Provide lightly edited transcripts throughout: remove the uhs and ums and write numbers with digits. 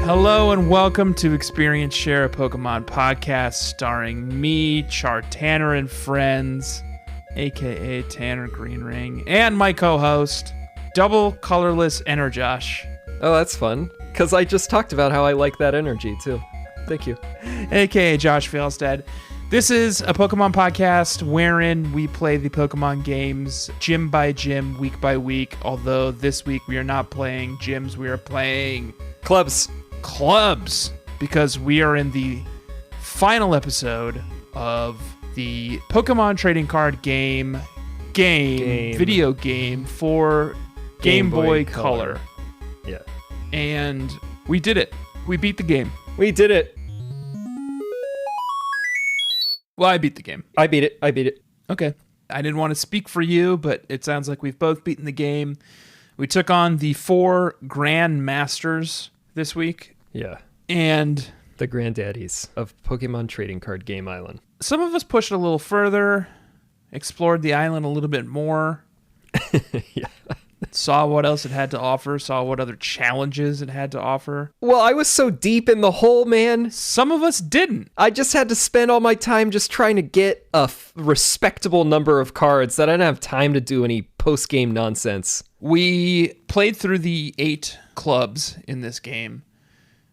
Hello and welcome to Experience Share, a Pokemon podcast starring me, Char Tanner and friends, aka Tanner Greenring, and my co-host, Double Colorless Enerjosh. Oh, that's fun, because I just talked about how I like that energy, too. Thank you. Aka Josh Failstead. This is a Pokemon podcast wherein we play the Pokemon games gym by gym, week by week, although this week we are not playing gyms, we are playing... Clubs, because we are in the final episode of the Pokemon trading card game video game for Game Boy Color. Yeah. And we did it. We beat the game. We did it. Well, I beat the game. I beat it. Okay. I didn't want to speak for you, but it sounds like we've both beaten the game. We took on the 4 Grand Masters this week. Yeah. And the granddaddies of Pokemon Trading Card Game Island. Some of us pushed a little further, explored the island a little bit more. Yeah. Saw what else it had to offer, saw what other challenges it had to offer. Well, I was so deep in the hole, man. Some of us didn't. I just had to spend all my time just trying to get a respectable number of cards that I didn't have time to do any post-game nonsense. We played through the 8 clubs in this game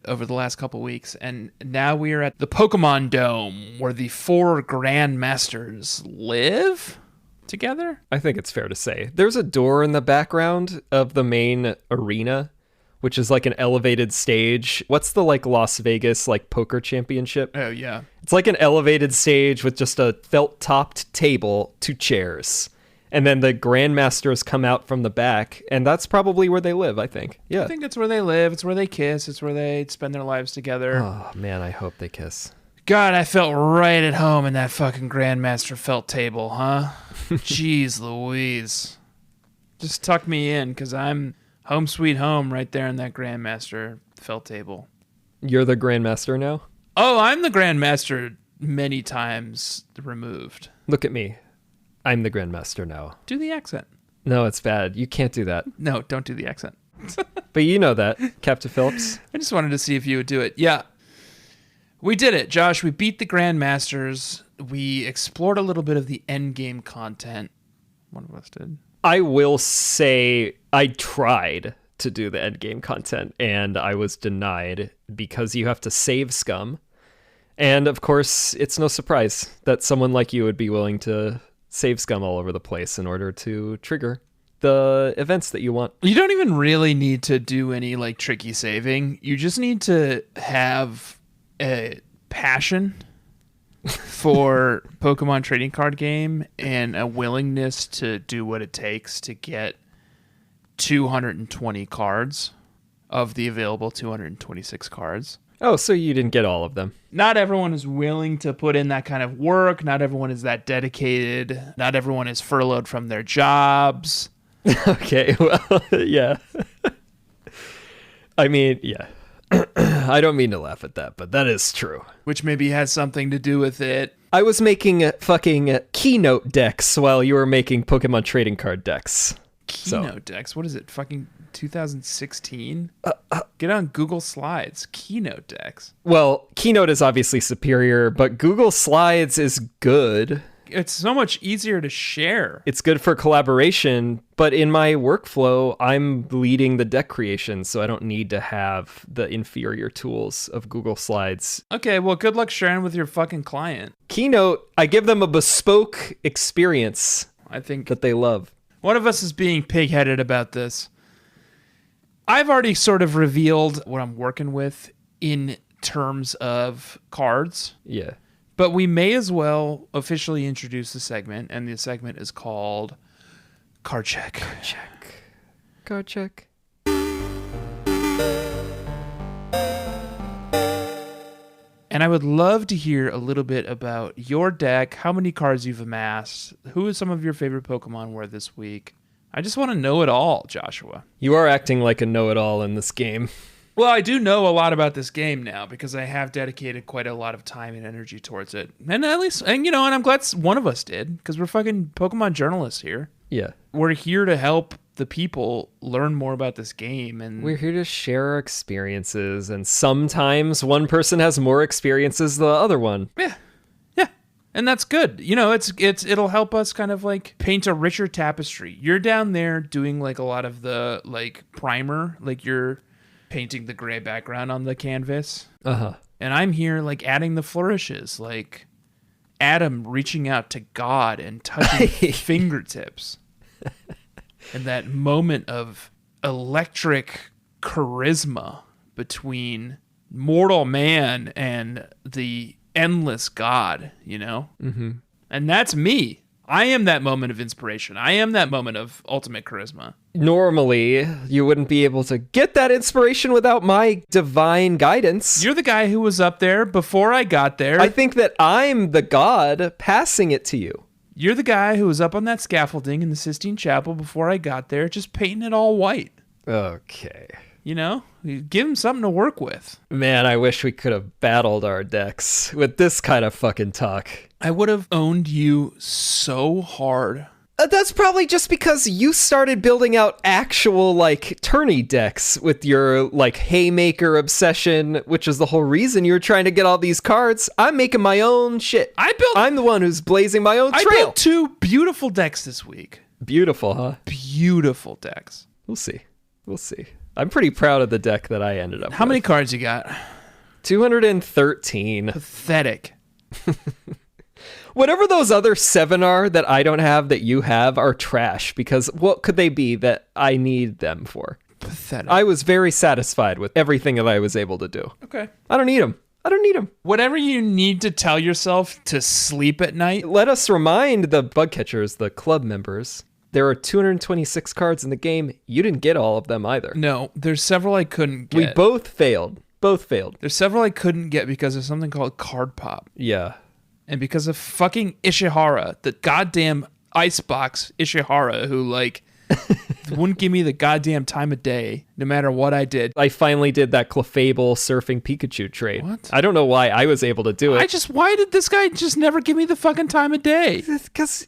over the last couple weeks, and now we are at the Pokémon Dome, where the 4 Grand Masters live together? I think it's fair to say. There's a door in the background of the main arena, which is like an elevated stage. What's the Las Vegas poker championship? Oh, yeah. It's like an elevated stage with just a felt-topped table, 2 chairs. And then the Grandmasters come out from the back, and that's probably where they live, I think. Yeah. I think it's where they live. It's where they kiss. It's where they spend their lives together. Oh, man, I hope they kiss. God, I felt right at home in that fucking Grandmaster felt table, huh? Jeez Louise. Just tuck me in, because I'm home sweet home right there in that Grandmaster felt table. You're the Grandmaster now? Oh, I'm the Grandmaster many times removed. Look at me. I'm the Grandmaster now. Do the accent. No, it's bad. You can't do that. No, don't do the accent. But you know that, Captain Phillips. I just wanted to see if you would do it. Yeah. We did it, Josh. We beat the Grandmasters. We explored a little bit of the endgame content. One of us did. I will say I tried to do the endgame content, and I was denied because you have to save scum. And, of course, it's no surprise that someone like you would be willing to save scum all over the place in order to trigger the events that you want. You don't even really need to do any tricky saving. You just need to have a passion for Pokemon trading card game and a willingness to do what it takes to get 220 cards of the available 226 cards. Oh, so you didn't get all of them. Not everyone is willing to put in that kind of work. Not everyone is that dedicated. Not everyone is furloughed from their jobs. Okay, well, yeah. I mean, yeah. I don't mean to laugh at that, but that is true. Which maybe has something to do with it. I was making fucking keynote decks while you were making Pokemon trading card decks. Keynote decks? What is it? Fucking 2016? Get on Google Slides. Keynote decks. Well, Keynote is obviously superior, but Google Slides is good. It's so much easier to share. It's good for collaboration, but in my workflow, I'm leading the deck creation, so I don't need to have the inferior tools of Google Slides. Okay, well, good luck sharing with your fucking client. Keynote, I give them a bespoke experience, I think, that they love. One of us is being pig-headed about this. I've already sort of revealed what I'm working with in terms of cards. Yeah. But we may as well officially introduce the segment, and the segment is called Card Check. Card Check. Card Check. And I would love to hear a little bit about your deck, how many cards you've amassed, who some of your favorite Pokemon were this week. I just want to know it all, Joshua. You are acting like a know-it-all in this game. Well, I do know a lot about this game now because I have dedicated quite a lot of time and energy towards it. And at least, and I'm glad one of us did because we're fucking Pokemon journalists here. Yeah. We're here to help the people learn more about this game. And we're here to share our experiences, and sometimes one person has more experiences than the other one. Yeah. And that's good. It'll help us kind of like paint a richer tapestry. You're down there doing like a lot of the like primer, like you're painting the gray background on the canvas. Uh-huh. And I'm here like adding the flourishes, like Adam reaching out to God and touching fingertips. And that moment of electric charisma between mortal man and the endless God, Mm-hmm. And that's me. I am that moment of inspiration. I am that moment of ultimate charisma. Normally, you wouldn't be able to get that inspiration without my divine guidance. You're the guy who was up there before I got there. I think that I'm the God passing it to you. You're the guy who was up on that scaffolding in the Sistine Chapel before I got there, just painting it all white. Okay. You give him something to work with. Man, I wish we could have battled our decks with this kind of fucking talk. I would have owned you so hard. That's probably just because you started building out actual, like, tourney decks with your, like, Haymaker obsession, which is the whole reason you were trying to get all these cards. I'm making my own shit. I'm the one who's blazing my own trail. I built 2 beautiful decks this week. Beautiful, huh? Beautiful decks. We'll see. I'm pretty proud of the deck that I ended up with. How many cards you got? 213. Pathetic. Whatever those other 7 are that I don't have that you have are trash, because what could they be that I need them for? Pathetic. I was very satisfied with everything that I was able to do. Okay. I don't need them. Whatever you need to tell yourself to sleep at night. Let us remind the bug catchers, the club members, there are 226 cards in the game. You didn't get all of them either. No, there's several I couldn't get. We both failed. There's several I couldn't get because of something called card pop. Yeah. And because of fucking Ishihara, the goddamn icebox Ishihara, who like wouldn't give me the goddamn time of day no matter what I did. I finally did that Clefable surfing Pikachu trade. What? I don't know why I was able to do it. Why did this guy just never give me the fucking time of day? Because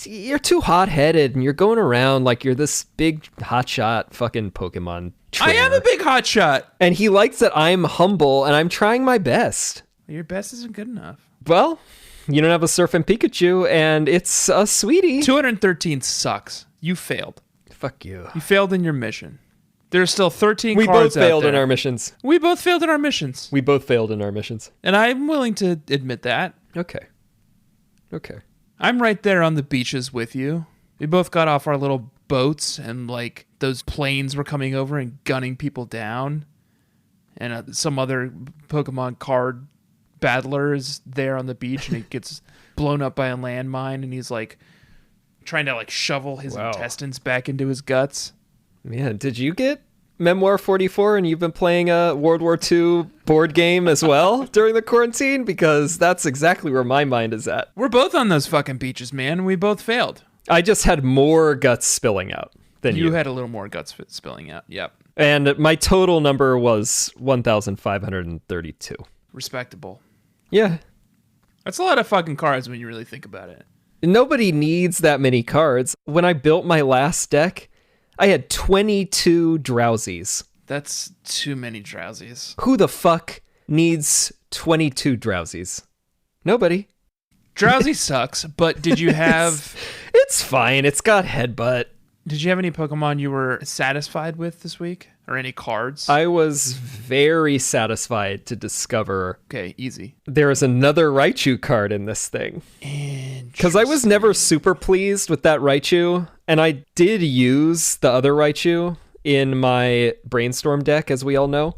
you're too hot-headed and you're going around like you're this big hotshot fucking Pokemon trainer. I am a big hotshot. And he likes that I'm humble and I'm trying my best. Your best isn't good enough. Well, you don't have a surfing Pikachu and it's a sweetie. 213 sucks. You failed. Fuck you. You failed in your mission. There's still 13 We cards both failed out in there. our missions. We both failed in our missions. We both failed in our missions. And I'm willing to admit that. Okay. I'm right there on the beaches with you. We both got off our little boats and like those planes were coming over and gunning people down. And some other Pokemon card battler is there on the beach and he gets blown up by a landmine and he's like trying to like shovel his intestines back into his guts. Man, did you get Memoir 44 and you've been playing a World War II board game as well during the quarantine? Because that's exactly where my mind is at. We're both on those fucking beaches, man, and we both failed. I just had more guts spilling out than you. You had a little more guts spilling out, yep. And my total number was 1,532. Respectable. Yeah. That's a lot of fucking cards when you really think about it. Nobody needs that many cards. When I built my last deck, I had 22 Drowsies. That's too many Drowsies. Who the fuck needs 22 Drowsies? Nobody. Drowsy sucks, but did you have... It's fine. It's got Headbutt. Did you have any Pokemon you were satisfied with this week? Or any cards? I was very satisfied to discover... Okay, easy. There is another Raichu card in this thing. Because I was never super pleased with that Raichu, and I did use the other Raichu in my Brainstorm deck, as we all know.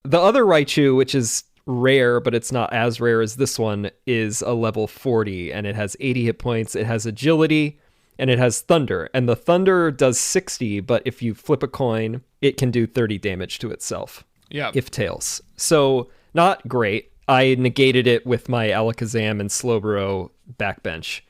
The other Raichu, which is rare, but it's not as rare as this one, is a level 40, and it has 80 hit points, it has agility, and it has Thunder. And the Thunder does 60, but if you flip a coin, it can do 30 damage to itself. Yeah. If tails. So, not great. I negated it with my Alakazam and Slowbro backbench.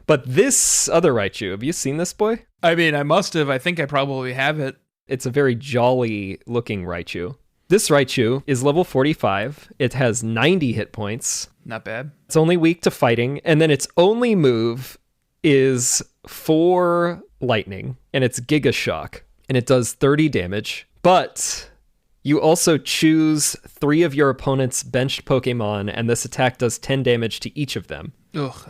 But this other Raichu, have you seen this boy? I mean, I must have. I think I probably have it. It's a very jolly looking Raichu. This Raichu is level 45. It has 90 hit points. Not bad. It's only weak to fighting. And then its only move is 4 lightning, and it's Giga Shock, and it does 30 damage. But you also choose 3 of your opponent's benched Pokemon, and this attack does 10 damage to each of them,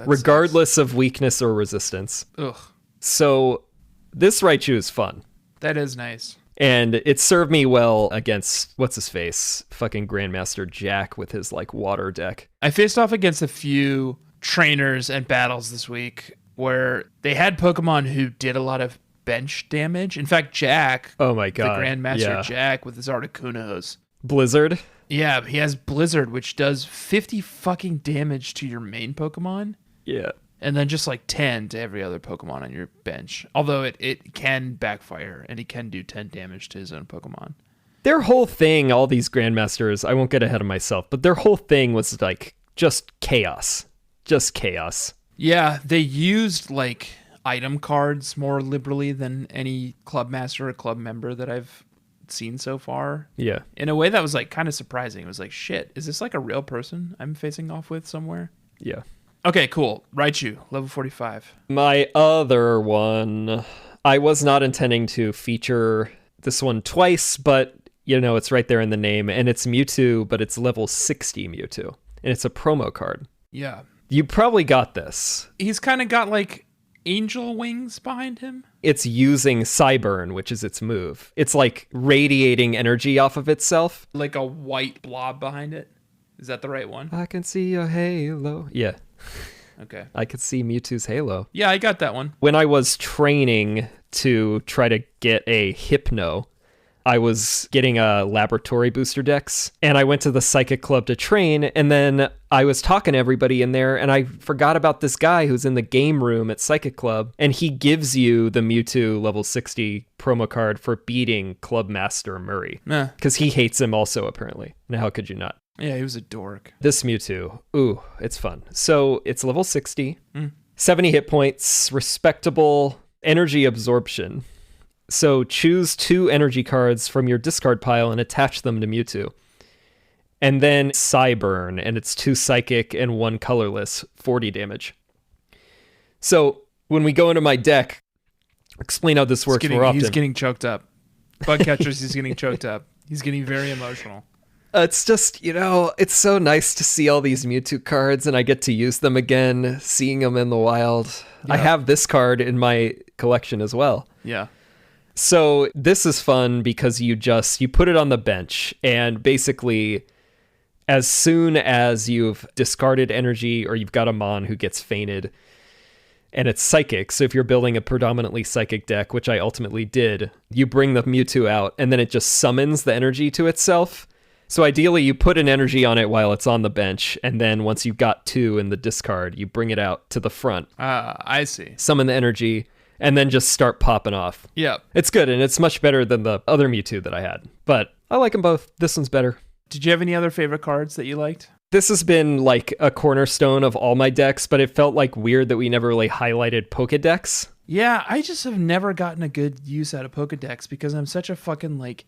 regardless of weakness or resistance. Ugh. So this Raichu is fun. That is nice. And it served me well against, what's his face? Fucking Grandmaster Jack with his, like, water deck. I faced off against a few trainers and battles this week where they had Pokemon who did a lot of bench damage. In fact, Jack, oh my god, the Grandmaster Jack with his Articunos. Blizzard? Yeah, he has Blizzard, which does 50 fucking damage to your main Pokemon. Yeah. And then just like 10 to every other Pokemon on your bench. Although it can backfire, and he can do 10 damage to his own Pokemon. Their whole thing, all these Grandmasters, I won't get ahead of myself, but their whole thing was like just chaos. Just chaos. Yeah, they used like item cards more liberally than any club master or club member that I've seen so far. Yeah. In a way that was like kind of surprising. It was like, shit, is this like a real person I'm facing off with somewhere? Yeah. Okay, cool. Raichu, level 45. My other one, I was not intending to feature this one twice, but you know, it's right there in the name, and it's Mewtwo, but it's level 60 Mewtwo, and it's a promo card. Yeah. You probably got this. He's kind of got like angel wings behind him. It's using Psyburn, which is its move. It's like radiating energy off of itself. Like a white blob behind it. Is that the right one? I can see a halo. Yeah. Okay. I could see Mewtwo's halo. Yeah, I got that one. When I was training to try to get a Hypno, I was getting a laboratory booster dex, and I went to the Psychic Club to train, and then I was talking to everybody in there, and I forgot about this guy who's in the game room at Psychic Club, and he gives you the Mewtwo level 60 promo card for beating Club Master Murray. Because he hates him also, apparently. Now, how could you not? Yeah, he was a dork. This Mewtwo, ooh, it's fun. So it's level 60, 70 hit points, respectable energy absorption. So choose 2 energy cards from your discard pile and attach them to Mewtwo. And then Psyburn, and it's 2 psychic and 1 colorless, 40 damage. So when we go into my deck, explain how this works more often. He's getting choked up. Bug catchers, he's getting choked up. He's getting very emotional. It's just, you know, it's so nice to see all these Mewtwo cards, and I get to use them again, seeing them in the wild. Yeah. I have this card in my collection as well. Yeah. So this is fun because you put it on the bench, and basically as soon as you've discarded energy or you've got a Mon who gets fainted, and it's psychic, so if you're building a predominantly psychic deck, which I ultimately did, you bring the Mewtwo out, and then it just summons the energy to itself. So ideally, you put an energy on it while it's on the bench, and then once you've got 2 in the discard, you bring it out to the front. I see. Summon the energy, and then just start popping off. Yeah. It's good, and it's much better than the other Mewtwo that I had. But I like them both. This one's better. Did you have any other favorite cards that you liked? This has been like a cornerstone of all my decks, but it felt like weird that we never really highlighted Pokedex. Yeah, I just have never gotten a good use out of Pokedex because I'm such a fucking like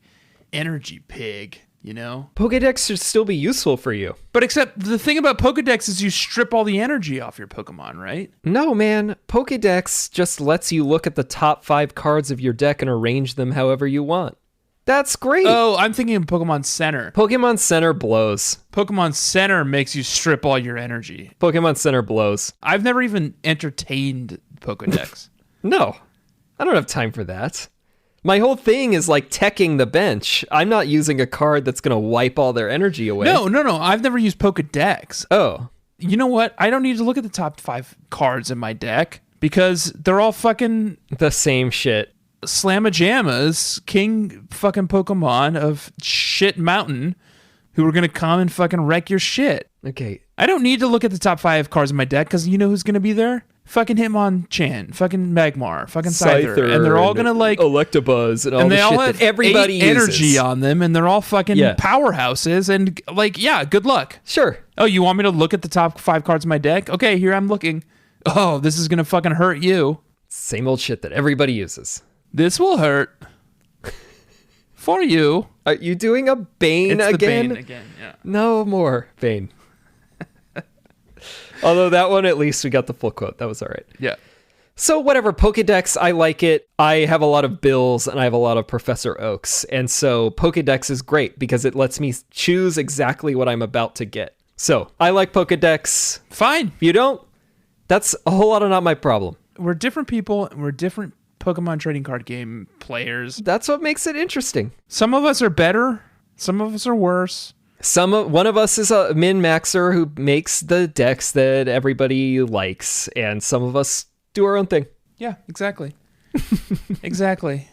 energy pig. You know? Pokedex should still be useful for you. But except the thing about Pokedex is you strip all the energy off your Pokemon, right? No, man. Pokedex just lets you look at the top 5 cards of your deck and arrange them however you want. That's great. Oh, I'm thinking of Pokemon Center. Pokemon Center blows. Pokemon Center makes you strip all your energy. Pokemon Center blows. I've never even entertained Pokedex. No. I don't have time for that. My whole thing is like teching the bench. I'm not using a card that's going to wipe all their energy away. No. I've never used Pokedex. Oh. You know what? I don't need to look at the top 5 cards in my deck because they're all fucking... the same shit. Slammajamas, king fucking Pokemon of shit mountain who are going to come and fucking wreck your shit. Okay. I don't need to look at the top 5 cards in my deck because you know who's going to be there? Fucking Hitmonchan, fucking Magmar, fucking Scyther, and they're all gonna like Electabuzz and all the shit all that everybody uses. Energy on them, and they're all fucking powerhouses, and like good luck. Sure. Oh, you want me to look at the top 5 cards in my deck? Okay, here I'm looking. Oh, this is gonna fucking hurt you. Same old shit that everybody uses. This will hurt for you. Are you doing a Bane it's again? The Bane again. Yeah. No more Bane. Although that one, at least we got the full quote. That was all right. Yeah. So whatever, Pokédex, I like it. I have a lot of Bills and I have a lot of Professor Oaks. And so Pokédex is great because it lets me choose exactly what I'm about to get. So I like Pokédex. Fine. If you don't, that's a whole lot of not my problem. We're different people and we're different Pokemon trading card game players. That's what makes it interesting. Some of us are better. Some of us are worse. One of us is a min-maxer who makes the decks that everybody likes. And some of us do our own thing. Yeah, exactly. Exactly.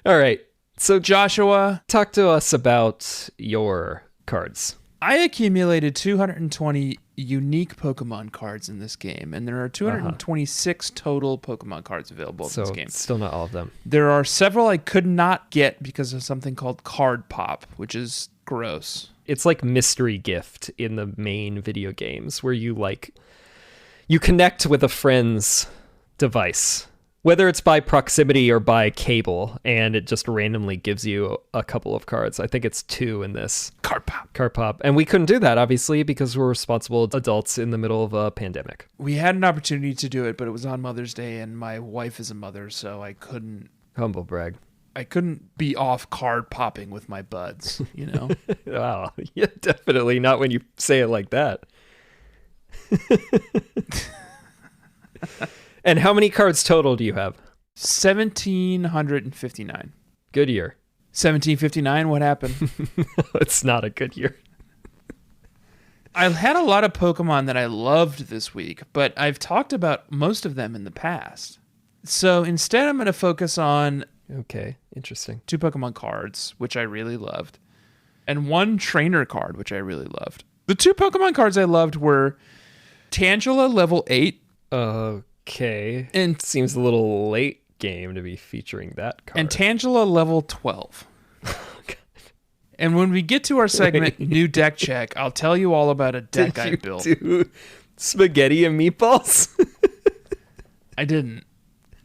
All right. So Joshua, talk to us about your cards. I accumulated 220 unique Pokemon cards in this game, and there are 226 total Pokemon cards available in this game. Still not all of them. There are several I could not get because of something called card pop, which is gross. It's like mystery gift in the main video games where you connect with a friend's device, whether it's by proximity or by cable, and it just randomly gives you a couple of cards. I think it's 2 in this. Card pop. And we couldn't do that, obviously, because we're responsible adults in the middle of a pandemic. We had an opportunity to do it, but it was on Mother's Day, and my wife is a mother, so I couldn't... Humble brag. I couldn't be off card popping with my buds, you know? Wow. Yeah, definitely not when you say it like that. And how many cards total do you have? 1,759. Good year. 1759, what happened? It's not a good year. I had a lot of Pokemon that I loved this week, but I've talked about most of them in the past. So instead, I'm going to focus on... Okay, interesting. 2 Pokemon cards, which I really loved, and 1 trainer card, which I really loved. The 2 Pokemon cards I loved were Tangela level 8. Okay. And seems a little late game to be featuring that card. And Tangela level 12. And when we get to our segment, New Deck Check, I'll tell you all about a deck I built. Did you do spaghetti and meatballs? I didn't.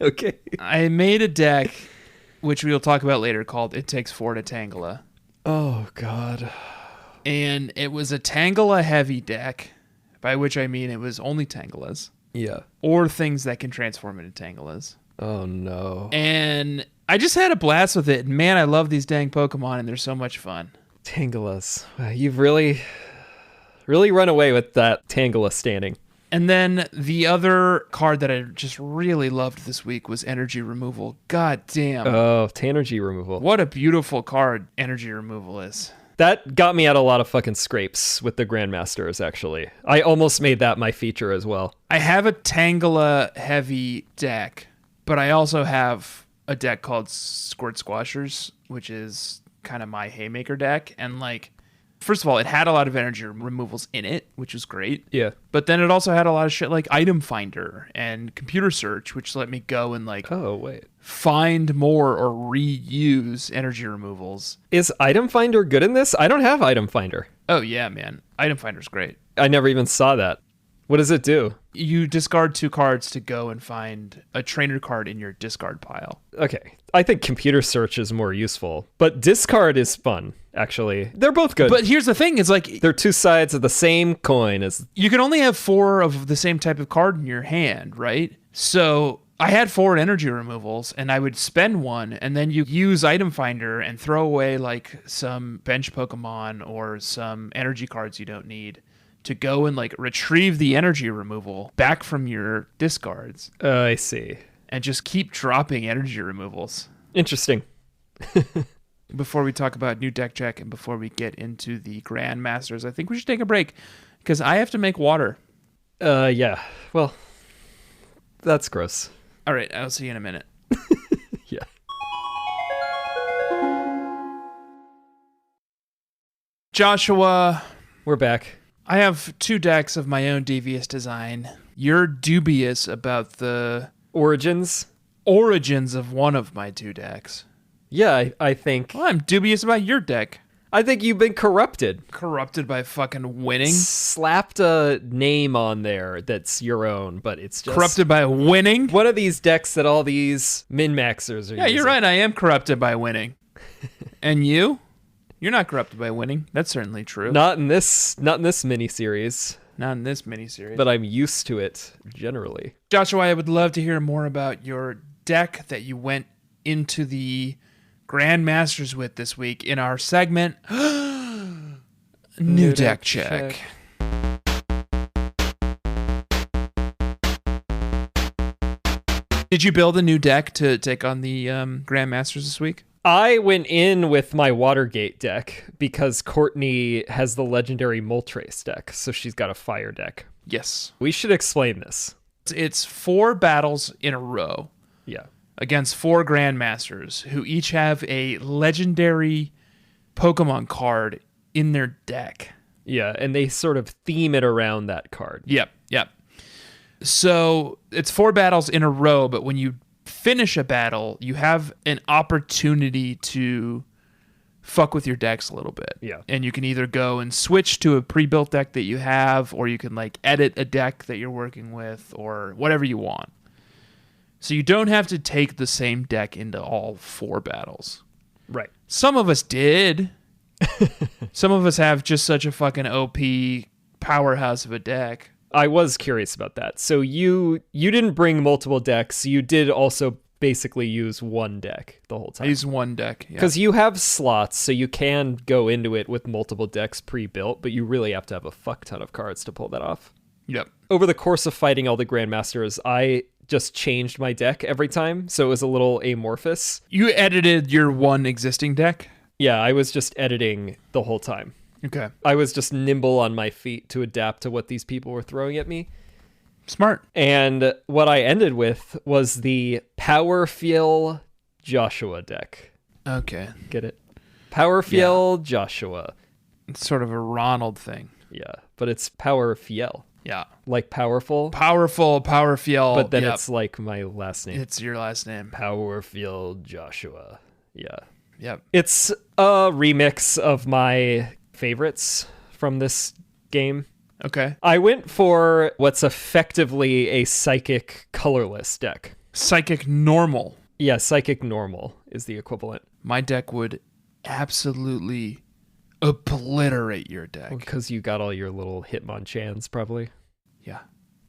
Okay. I made a deck, which we'll talk about later, called It Takes 4 to Tangela. Oh, God. And it was a Tangela heavy deck, by which I mean it was only Tangelas. Yeah. Or things that can transform into Tangelas. Oh, no. And I just had a blast with it. And man, I love these dang Pokemon, and they're so much fun. Tangelas. You've really run away with that Tangela standing. And then the other card that I just really loved this week was Energy Removal. God damn. Oh, Tanergy Removal. What a beautiful card Energy Removal is. That got me out a lot of fucking scrapes with the Grandmasters, actually. I almost made that my feature as well. I have a Tangela heavy deck, but I also have a deck called Squirt Squashers, which is kind of my Haymaker deck. And like, first of all, it had a lot of energy removals in it, which was great. Yeah. But then it also had a lot of shit like Item Finder and Computer Search, which let me go and like find more or reuse energy removals. Is Item Finder good in this? I don't have Item Finder. Oh, yeah, man. Item Finder's great. I never even saw that. What does it do? You discard 2 cards to go and find a trainer card in your discard pile. Okay. I think Computer Search is more useful, but discard is fun, actually. They're both good. But here's the thing, it's like... They're 2 sides of the same coin. You can only have 4 of the same type of card in your hand, right? So I had 4 energy removals, and I would spend 1, and then you use Item Finder and throw away like some bench Pokemon or some energy cards you don't need to go and like retrieve the energy removal back from your discards. I see. And just keep dropping energy removals. Interesting. Before we talk about New Deck Check and before we get into the Grandmasters, I think we should take a break because I have to make water. Yeah. Well, that's gross. All right, I'll see you in a minute. Yeah. Joshua. We're back. I have 2 decks of my own devious design. You're dubious about the origins of one of my 2 decks. Yeah, I think... Well, I'm dubious about your deck. I think you've been corrupted. Corrupted by fucking winning? Slapped a name on there that's your own, but it's just... Corrupted by winning? One of these decks that all these min-maxers are Yeah, using. You're right, I am corrupted by winning. And you? You're not corrupted by winning. That's certainly true. Not in this miniseries. Not in this miniseries. But I'm used to it generally. Joshua, I would love to hear more about your deck that you went into the Grandmasters with this week in our segment, New Deck Check. Did you build a new deck to take on the Grandmasters this week? I went in with my Watergate deck because Courtney has the legendary Moltres deck, so she's got a fire deck. Yes. We should explain this. It's 4 battles in a row. Yeah. Against 4 Grandmasters who each have a legendary Pokemon card in their deck. Yeah, and they sort of theme it around that card. Yep. So it's 4 battles in a row, but when you finish a battle, you have an opportunity to fuck with your decks a little bit. Yeah. And you can either go and switch to a pre-built deck that you have, or you can like edit a deck that you're working with, or whatever you want. So you don't have to take the same deck into all 4 battles. Right. Some of us did. Some of us have just such a fucking OP powerhouse of a deck. I was curious about that. So you didn't bring multiple decks. You did also basically use one deck the whole time. I used one deck. Because you have slots, so you can go into it with multiple decks pre-built, but you really have to have a fuck ton of cards to pull that off. Yep. Over the course of fighting all the Grandmasters, I just changed my deck every time, so it was a little amorphous. You edited your one existing deck? Yeah, I was just editing the whole time. Okay. I was just nimble on my feet to adapt to what these people were throwing at me. Smart. And what I ended with was the Power Feel Joshua deck. Okay. Get it? Power Feel Joshua. It's sort of a Ronald thing. Yeah, but it's Power Fiel. Yeah. Like powerful. Powerful, Power Feel. But then it's like my last name. It's your last name. Power Feel Joshua. Yeah. Yep. It's a remix of my favorites from this game. Okay. I went for what's effectively a Psychic colorless deck. Psychic Normal. Yeah, Psychic Normal is the equivalent. My deck would absolutely obliterate your deck. Because you got all your little Hitmonchans, probably. Yeah.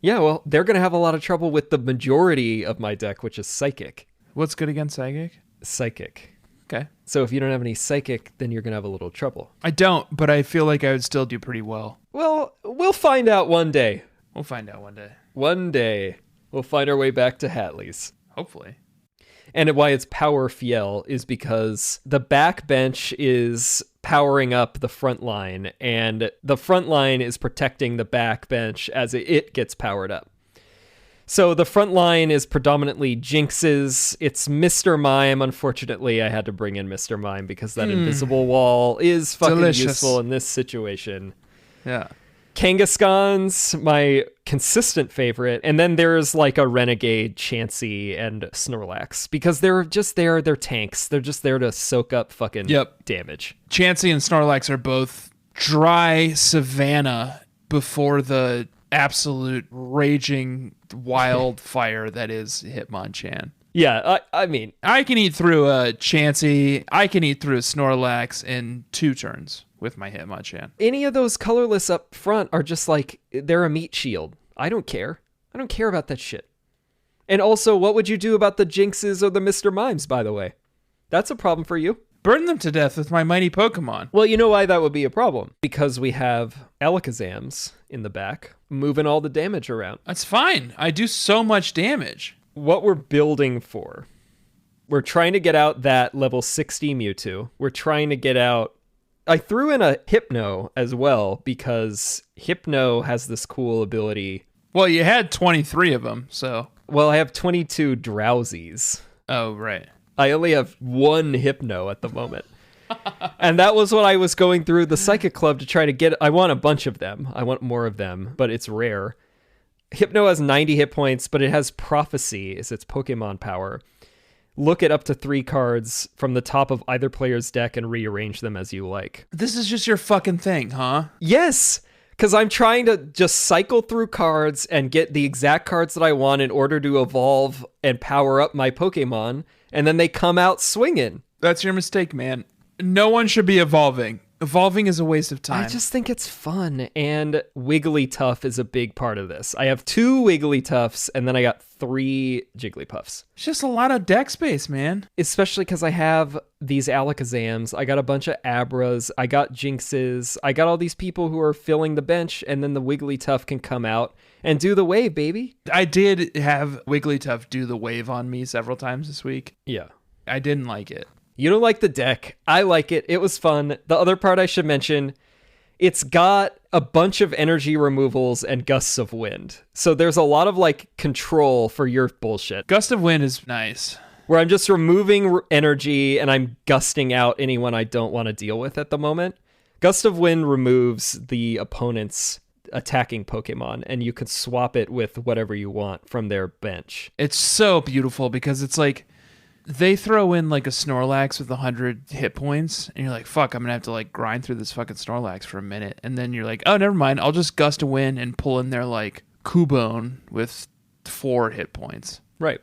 Yeah, well, they're going to have a lot of trouble with the majority of my deck, which is Psychic. What's good against Psychic? Psychic. Okay. So if you don't have any Psychic, then you're going to have a little trouble. I don't, but I feel like I would still do pretty well. Well, we'll find out one day. We'll find out one day. One day, we'll find our way back to Hatley's. Hopefully. And why it's Power Fiel is because the back bench is powering up the front line, and the front line is protecting the back bench as it gets powered up. So the front line is predominantly Jinxes. It's Mr. Mime. Unfortunately, I had to bring in Mr. Mime because that invisible wall is fucking useful in this situation. Yeah. Kangaskhan's my consistent favorite. And then there's like a Renegade, Chansey, and Snorlax because they're just there. They're tanks. They're just there to soak up fucking damage. Chansey and Snorlax are both dry savanna before the absolute raging wildfire that is Hitmonchan. Yeah, I mean, I can eat through a Chansey. I can eat through a Snorlax in 2 turns with my Hitmonchan. Any of those colorless up front are just like, they're a meat shield. I don't care. I don't care about that shit. And also, what would you do about the Jinxes or the Mr. Mimes, by the way? That's a problem for you. Burn them to death with my mighty Pokemon. Well, you know why that would be a problem? Because we have Alakazams in the back, moving all the damage around. That's fine. I do so much damage. What we're building for, we're trying to get out that level 60 Mewtwo. We're trying to get out... I threw in a Hypno as well, because Hypno has this cool ability. Well, you had 23 of them, so... Well, I have 22 Drowsies. Oh, right. I only have 1 Hypno at the moment. And that was what I was going through the Psychic Club to try to get. I want a bunch of them. I want more of them, but it's rare. Hypno has 90 hit points, but it has Prophecy as its Pokemon power. Look at up to 3 cards from the top of either player's deck and rearrange them as you like. This is just your fucking thing, huh? Yes, because I'm trying to just cycle through cards and get the exact cards that I want in order to evolve and power up my Pokemon, and then they come out swinging. That's your mistake, man. No one should be evolving. Evolving is a waste of time. I just think it's fun, and Wigglytuff is a big part of this. I have 2 Wigglytuffs, and then I got 3 Jigglypuffs. It's just a lot of deck space, man. Especially because I have these Alakazams, I got a bunch of Abras, I got Jinxes, I got all these people who are filling the bench, and then the Wigglytuff can come out and do the wave, baby. I did have Wigglytuff do the wave on me several times this week. Yeah. I didn't like it. You don't like the deck. I like it. It was fun. The other part I should mention, it's got a bunch of energy removals and gusts of wind. So there's a lot of like control for your bullshit. Gust of wind is nice. Where I'm just removing energy and I'm gusting out anyone I don't want to deal with at the moment. Gust of wind removes the opponent's attacking Pokemon, and you can swap it with whatever you want from their bench. It's so beautiful because it's like they throw in like a Snorlax with 100 hit points, and you're like, fuck, I'm gonna have to like grind through this fucking Snorlax for a minute. And then you're like, oh, never mind, I'll just gust a wind and pull in their like Cubone with 4 hit points. Right.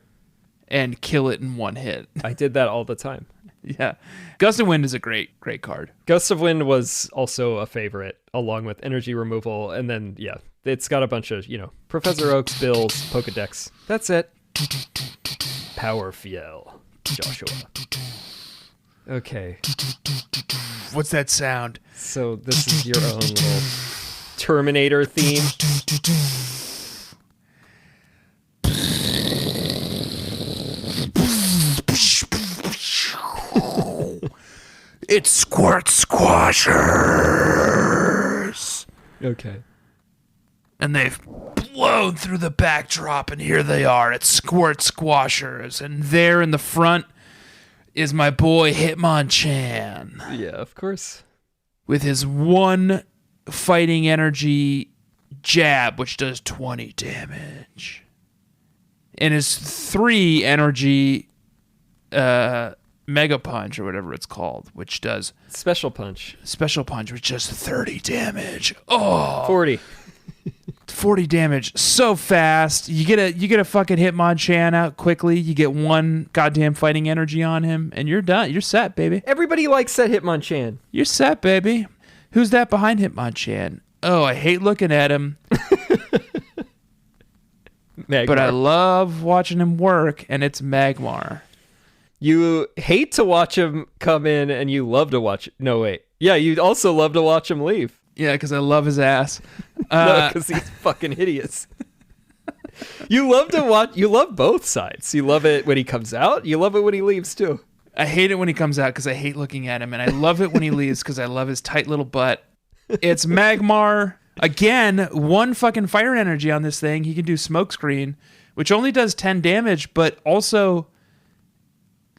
And kill it in 1 hit. I did that all the time. Yeah. Gust of Wind is a great card. Gust of Wind was also a favorite, along with energy removal. And then, yeah, it's got a bunch of, Professor Oak's bills, Pokedex. That's it. Power Fiel. Joshua. Okay. What's that sound? So this is your own little Terminator theme. It's Squirt Squashers. Okay. And they've blown through the backdrop, and here they are. It's Squirt Squashers. And there in the front is my boy Hitmonchan. Yeah, of course. With his 1 fighting energy jab, which does 20 damage. And his 3 energy Mega Punch, or whatever it's called, which does... Special Punch, which does 30 damage. Oh! 40. 40 damage so fast. You get a fucking Hitmonchan out quickly. You get 1 goddamn fighting energy on him, and you're done. You're set, baby. Everybody likes that Hitmonchan. You're set, baby. Who's that behind Hitmonchan? Oh, I hate looking at him. Magmar. But I love watching him work, and it's Magmar. You hate to watch him come in, and you love to watch... No, wait. Yeah, you also love to watch him leave. Yeah, because I love his ass. No, because he's fucking hideous. You love to watch... You love both sides. You love it when he comes out. You love it when he leaves, too. I hate it when he comes out because I hate looking at him, and I love it when he leaves because I love his tight little butt. It's Magmar. Again, 1 fucking fire energy on this thing. He can do Smokescreen, which only does 10 damage, but also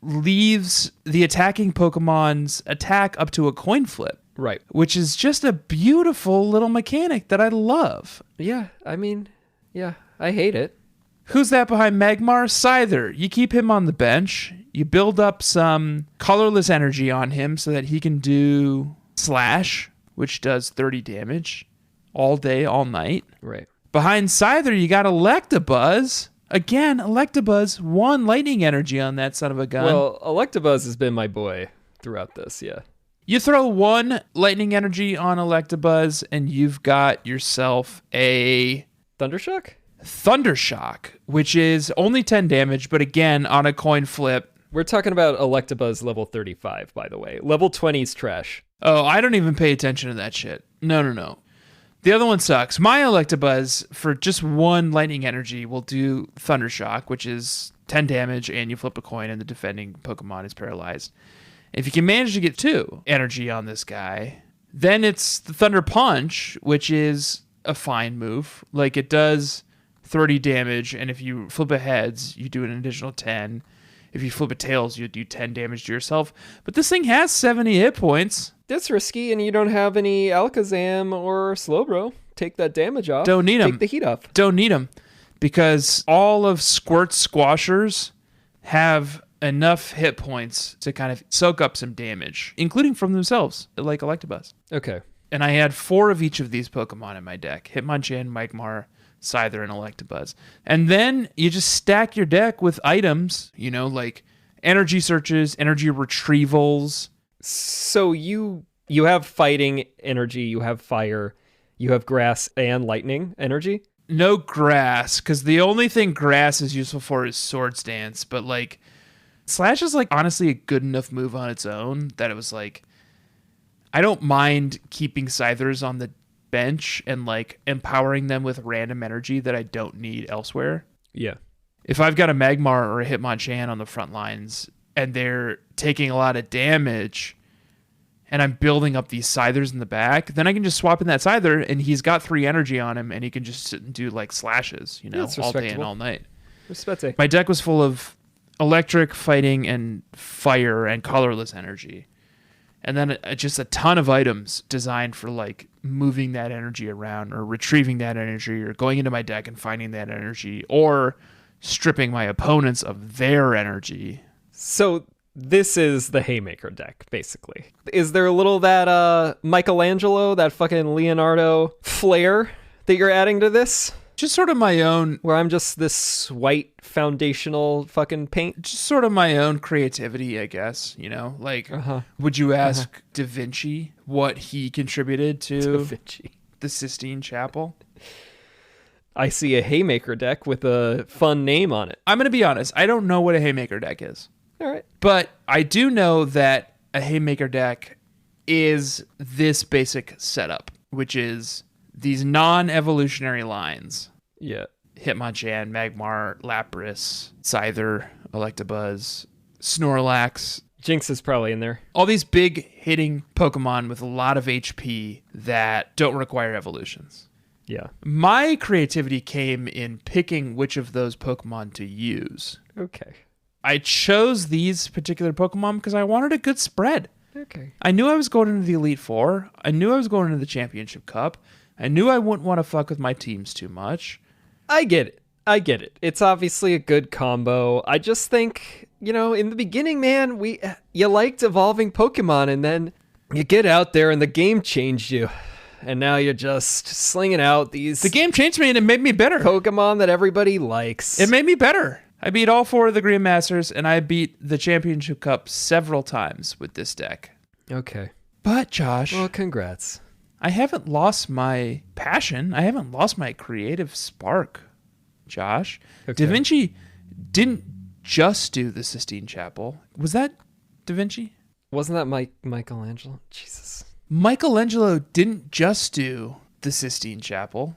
leaves the attacking Pokemon's attack up to a coin flip. Right. Which is just a beautiful little mechanic that I love. Yeah, I mean, yeah, I hate it. Who's that behind Magmar? Scyther. You keep him on the bench. You build up some colorless energy on him so that he can do Slash, which does 30 damage all day, all night. Right. Behind Scyther, you got Electabuzz. Again, Electabuzz, 1 lightning energy on that son of a gun. Well, Electabuzz has been my boy throughout this, yeah. You throw 1 lightning energy on Electabuzz, and you've got yourself a... Thundershock? Thundershock, which is only 10 damage, but again, on a coin flip. We're talking about Electabuzz level 35, by the way. Level 20 is trash. Oh, I don't even pay attention to that shit. No. The other one sucks. My Electabuzz, for just 1 lightning energy, will do Thundershock, which is 10 damage, and you flip a coin, and the defending Pokemon is paralyzed. If you can manage to get 2 energy on this guy, then it's the Thunder Punch, which is a fine move. Like, it does 30 damage, and if you flip a heads, you do an additional 10. If you flip a tails, you do 10 damage to yourself. But this thing has 70 hit points. That's risky, and you don't have any Alakazam or Slowbro. Take that damage off. Don't need them. Take the heat off. Don't need them. Because all of Squirt Squashers have enough hit points to kind of soak up some damage, including from themselves, like Electabuzz. Okay. And I had 4 of each of these Pokemon in my deck. Hitmonchan, Magmar, Scyther, and Electabuzz. And then you just stack your deck with items, like energy searches, energy retrievals. So you You have fighting energy, you have fire, you have grass and lightning energy. No grass, because the only thing grass is useful for is Swords Dance. But like, Slash is like honestly a good enough move on its own that it was like, I don't mind keeping Scythers on the bench and like empowering them with random energy that I don't need elsewhere. Yeah. If I've got a Magmar or a Hitmonchan on the front lines and they're taking a lot of damage and I'm building up these Scythers in the back, then I can just swap in that Scyther and he's got 3 energy on him and he can just sit and do like slashes, you know, all day and all night. Respect. My deck was full of electric, fighting, and fire and colorless energy. And then just a ton of items designed for like moving that energy around or retrieving that energy or going into my deck and finding that energy or stripping my opponents of their energy. So this is the Haymaker deck, basically. Is there a little that Michelangelo, that fucking Leonardo flair that you're adding to this? Just sort of my own... Where I'm just this white foundational fucking paint? Just sort of my own creativity, I guess, you know? Like, would you ask Da Vinci what he contributed to the Sistine Chapel? I see a Haymaker deck with a fun name on it. I'm going to be honest. I don't know what a Haymaker deck is. All right. But I do know that a Haymaker deck is this basic setup, which is these non-evolutionary lines. Yeah. Hitmonchan, Magmar, Lapras, Scyther, Electabuzz, Snorlax. Jinx is probably in there. All these big hitting Pokemon with a lot of HP that don't require evolutions. Yeah. My creativity came in picking which of those Pokemon to use. Okay. I chose these particular Pokemon because I wanted a good spread. Okay. I knew I was going into the Elite Four. I knew I was going into the Championship Cup. I knew I wouldn't want to fuck with my teams too much. I get it. It's obviously a good combo. I just think, you know, in the beginning, man, you liked evolving Pokemon, and then you get out there and the game changed you. And now you're just slinging out these... The game changed me and it made me better. Pokemon that everybody likes. It made me better. I beat all 4 of the Grandmasters, and I beat the Championship Cup several times with this deck. Okay. But, Josh... Well, congrats. I haven't lost my passion. I haven't lost my creative spark, Josh. Okay. Da Vinci didn't just do the Sistine Chapel. Was that Da Vinci? Wasn't that Michelangelo? Jesus. Michelangelo didn't just do the Sistine Chapel.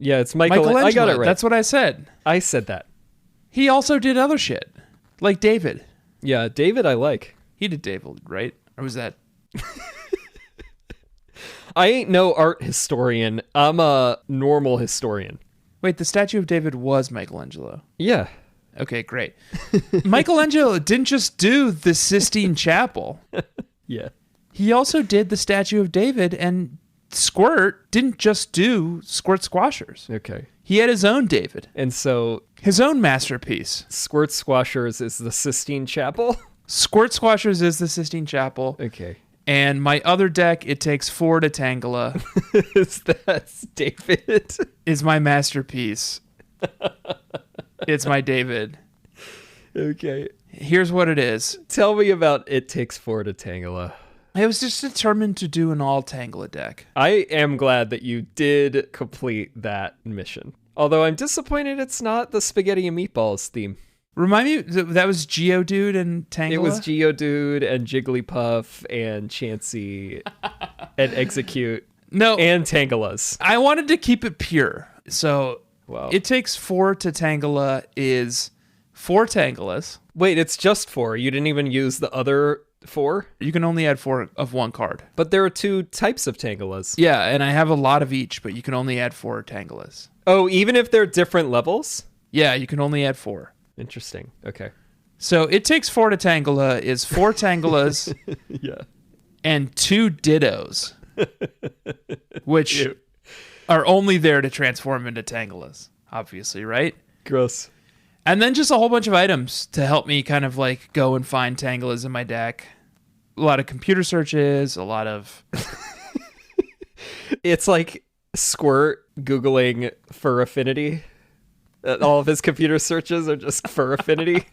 Yeah, it's Michelangelo. I got it right. That's what I said. I said that. He also did other shit, like David. Yeah, David I like. He did David, right? Or was that... I ain't no art historian. I'm a normal historian. Wait, the statue of David was Michelangelo. Yeah. Okay, great. Michelangelo didn't just do the Sistine Chapel. Yeah. He also did the statue of David, and Squirt didn't just do Squirt Squashers. Okay. He had his own David. And so... His own masterpiece. Squirt Squashers is the Sistine Chapel? Squirt Squashers is the Sistine Chapel. Okay. And my other deck, It Takes 4 to Tangela. That's David? Is my masterpiece. It's my David. Okay. Here's what it is. Tell me about It Takes 4 to Tangela. I was just determined to do an all Tangela deck. I am glad that you did complete that mission. Although I'm disappointed it's not the spaghetti and meatballs theme. Remind me, that was Geodude and Tangela? It was Geodude and Jigglypuff and Chansey and Execute. No. And Tangelas. I wanted to keep it pure. So wow. It Takes 4 to Tangela is 4 Tangelas. Wait, it's just 4. You didn't even use the other 4? You can only add 4 of one card. But there are 2 types of Tangelas. Yeah, and I have a lot of each, but you can only add 4 Tangelas. Oh, even if they're different levels? Yeah, you can only add 4. Interesting. Okay. So It Takes 4 to Tangela is 4 Tangelas yeah. and 2 Dittos, which are only there to transform into Tangelas, obviously, right? Gross. And then just a whole bunch of items to help me kind of like go and find Tangelas in my deck. A lot of computer searches, a lot of... It's like Squirt Googling fur affinity. All of his computer searches are just fur affinity.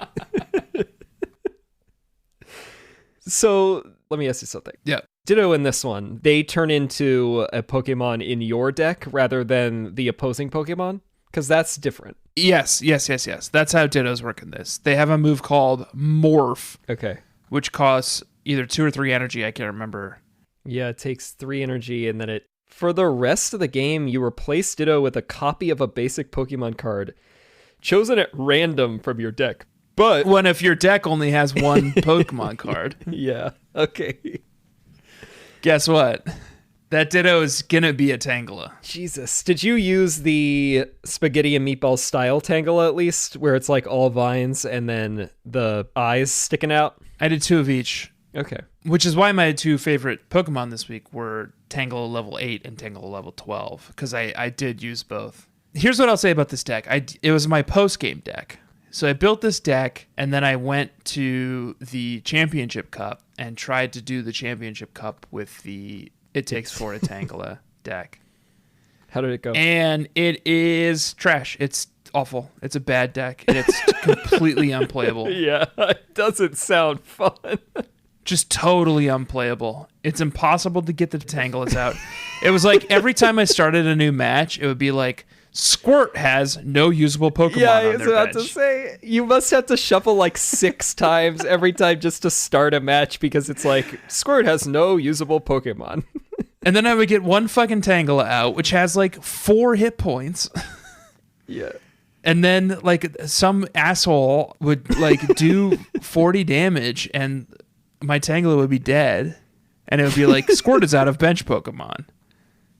So let me ask you something. Yeah. Ditto in this one. They turn into a Pokemon in your deck rather than the opposing Pokemon, because that's different. Yes. That's how Dittos work in this. They have a move called Morph, Okay. which costs either 2 or 3 energy. I can't remember. Yeah, it takes 3 energy, and then for the rest of the game, you replace Ditto with a copy of a basic Pokemon card chosen at random from your deck. But When if your deck only has one Pokemon card, yeah, okay. guess what? That Ditto is gonna be a Tangela. Jesus, did you use the spaghetti and meatball style Tangela at least, where it's like all vines and then the eyes sticking out? I did 2 of each. Okay. Which is why my 2 favorite Pokemon this week were Tangela level 8 and Tangela level 12, because I did use both. Here's what I'll say about this deck. It was my post-game deck. So I built this deck, and then I went to the Championship Cup and tried to do the Championship Cup with the It Takes 4 to Tangela deck. How did it go? And it is trash. It's awful. It's a bad deck, and it's completely unplayable. Yeah, it doesn't sound fun. Just totally unplayable. It's impossible to get the Tangelas out. It was like every time I started a new match, it would be like, Squirt has no usable Pokemon Yeah, I on was their about bench. to say, you must have to shuffle like 6 times every time just to start a match because it's like, Squirt has no usable Pokemon. And then I would get one fucking Tangela out, which has like 4 hit points. Yeah. And then like some asshole would like do 40 damage and my Tangela would be dead. And it would be like, Squirt is out of bench Pokemon.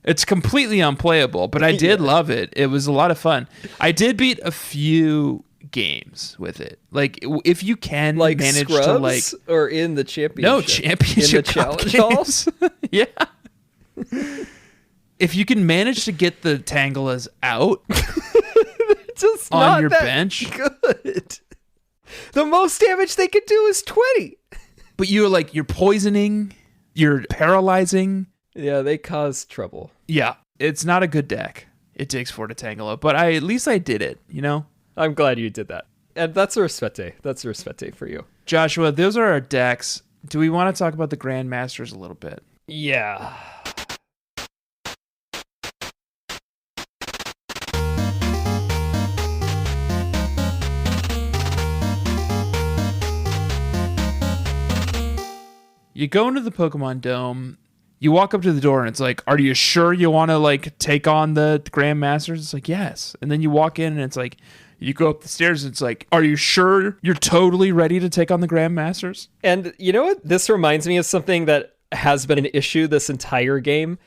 It's completely unplayable, but I did love it. It was a lot of fun. I did beat a few games with it. Like, if you can Like manage scrubs, to like... or in the championship? No, championship in the cup challenge games. halls? Yeah. If you can manage to get the Tangelas out Just on not your that bench, good. The most damage they could do is 20. but you're poisoning, you're paralyzing. Yeah, they cause trouble. Yeah, it's not a good deck. It takes 4 to Tangela, but at least I did it, you know? I'm glad you did that. And that's a respete. That's a respete for you. Joshua, those are our decks. Do we want to talk about the Grandmasters a little bit? Yeah. You go into the Pokemon Dome, you walk up to the door, and it's like, are you sure you want to, like, take on the Grandmasters? It's like, yes. And then you walk in, and it's like, you go up the stairs, and it's like, are you sure you're totally ready to take on the Grandmasters? And you know what? This reminds me of something that has been an issue this entire game.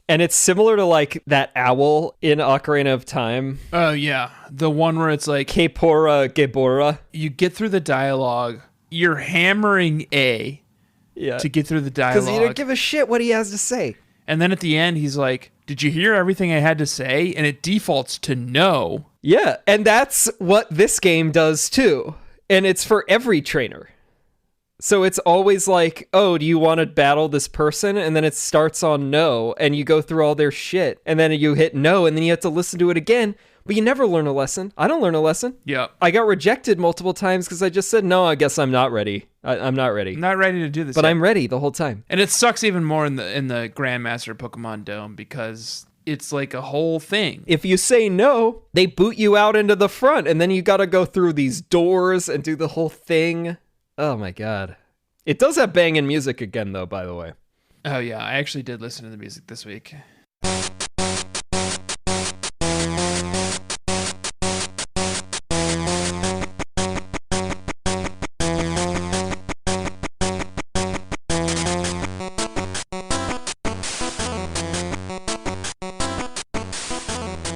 And it's similar to, like, that owl in Ocarina of Time. Oh, yeah. The one where it's like, Kepora Gebora. you get through the dialogue, you're hammering A Yeah. to get through the Because dialogue. you don't give a shit what he has to say. And then at the end, he's like, did you hear everything I had to say? And it defaults to no. Yeah, and that's what this game does too. And it's for every trainer. So it's always like, oh, do you want to battle this person? And then it starts on no, and you go through all their shit. And then you hit no, and then you have to listen to it again. But you never learn a lesson. I don't learn a lesson. Yeah. I got rejected multiple times because I just said, no, I guess I'm not ready. I'm not ready. I'm not ready to do this But yet. I'm ready the whole time. And it sucks even more in the Grandmaster Pokemon Dome because it's like a whole thing. If you say no, they boot you out into the front, and then you got to go through these doors and do the whole thing. Oh my god. It does have banging music again, though, by the way. Oh, yeah. I actually did listen to the music this week.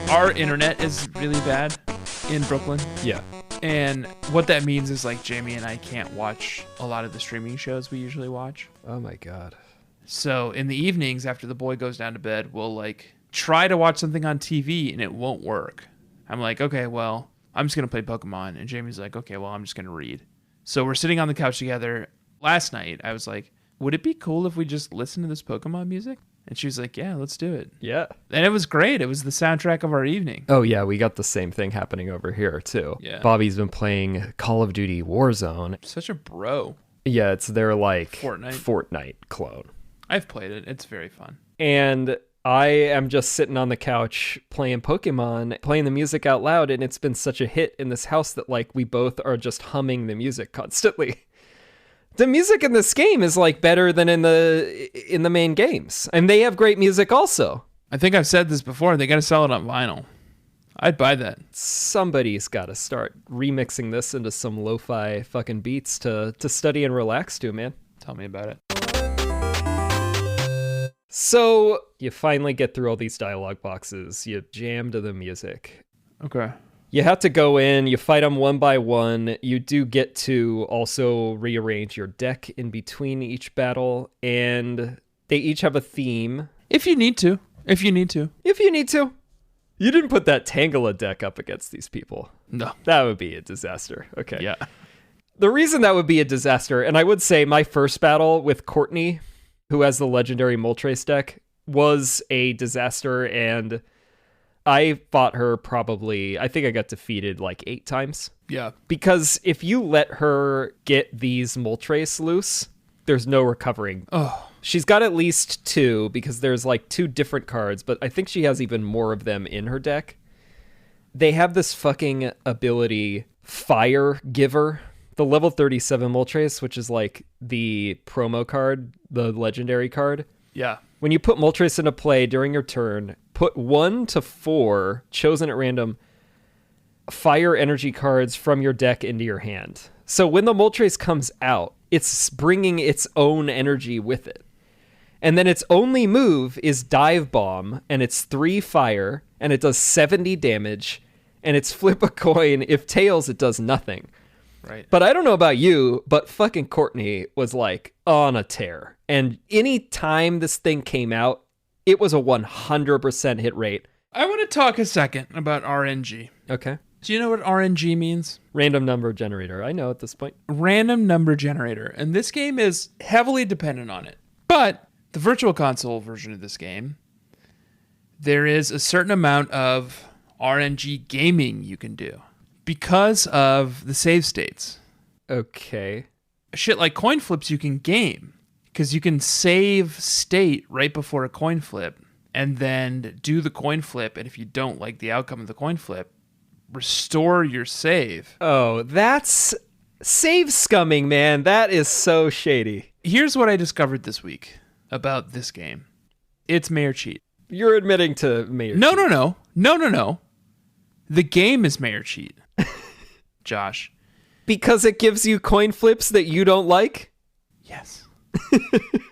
Our internet is really bad in Brooklyn. Yeah. And what that means is like Jamie and I can't watch a lot of the streaming shows we usually watch. Oh my god. So in the evenings after the boy goes down to bed, we'll like try to watch something on TV and it won't work. I'm like, okay, well, I'm just going to play Pokemon. And Jamie's like, okay, well, I'm just going to read. So we're sitting on the couch together. Last night, I was like, would it be cool if we just listen to this Pokemon music? And she was like, yeah, let's do it. Yeah. And it was great. It was the soundtrack of our evening. Oh yeah, we got the same thing happening over here too. Yeah. Bobby's been playing Call of Duty Warzone. Such a bro. Yeah, it's their like Fortnite. Fortnite clone. I've played it. It's very fun. And I am just sitting on the couch playing Pokemon, playing the music out loud, and it's been such a hit in this house that like we both are just humming the music constantly. The music in this game is like better than in the main games, and they have great music also. I think I've said this before. They got to sell it on vinyl. I'd buy that. Somebody's got to start remixing this into some lo-fi fucking beats to study and relax to, man. Tell me about it. So you finally get through all these dialogue boxes. You jam to the music. Okay. You have to go in, you fight them one by one. You do get to also rearrange your deck in between each battle, and they each have a theme. If you need to. If you need to. You didn't put that Tangela deck up against these people. No. That would be a disaster. Okay. Yeah. The reason that would be a disaster, and I would say my first battle with Courtney, who has the legendary Moltres deck, was a disaster, and I fought her probably, I think I got defeated like 8 times. Yeah. Because if you let her get these Moltres loose, there's no recovering. Oh. She's got at least 2, because there's like 2 different cards, but I think she has even more of them in her deck. They have this fucking ability, Fire Giver, the level 37 Moltres, which is like the promo card, the legendary card. Yeah. When you put Moltres into play during your turn, put 1 to 4, chosen at random, fire energy cards from your deck into your hand. So when the Moltres comes out, it's bringing its own energy with it. And then its only move is Dive Bomb, and it's 3 fire, and it does 70 damage, and it's flip a coin. If tails, it does nothing. Right. But I don't know about you, but fucking Courtney was like on a tear. And any time this thing came out, it was a 100% hit rate. I want to talk a second about RNG. Okay. Do you know what RNG means? Random number generator. I know at this point. Random number generator. And this game is heavily dependent on it. But the Virtual Console version of this game, there is a certain amount of RNG gaming you can do because of the save states. Okay. Shit like coin flips you can game because you can save state right before a coin flip and then do the coin flip. And if you don't like the outcome of the coin flip, restore your save. Oh, that's save scumming, man. That is so shady. Here's what I discovered this week about this game. It's Mayor Cheat. You're admitting to Mayor Cheat. No. The game is Mayor Cheat. Josh. Because it gives you coin flips that you don't like? Yes.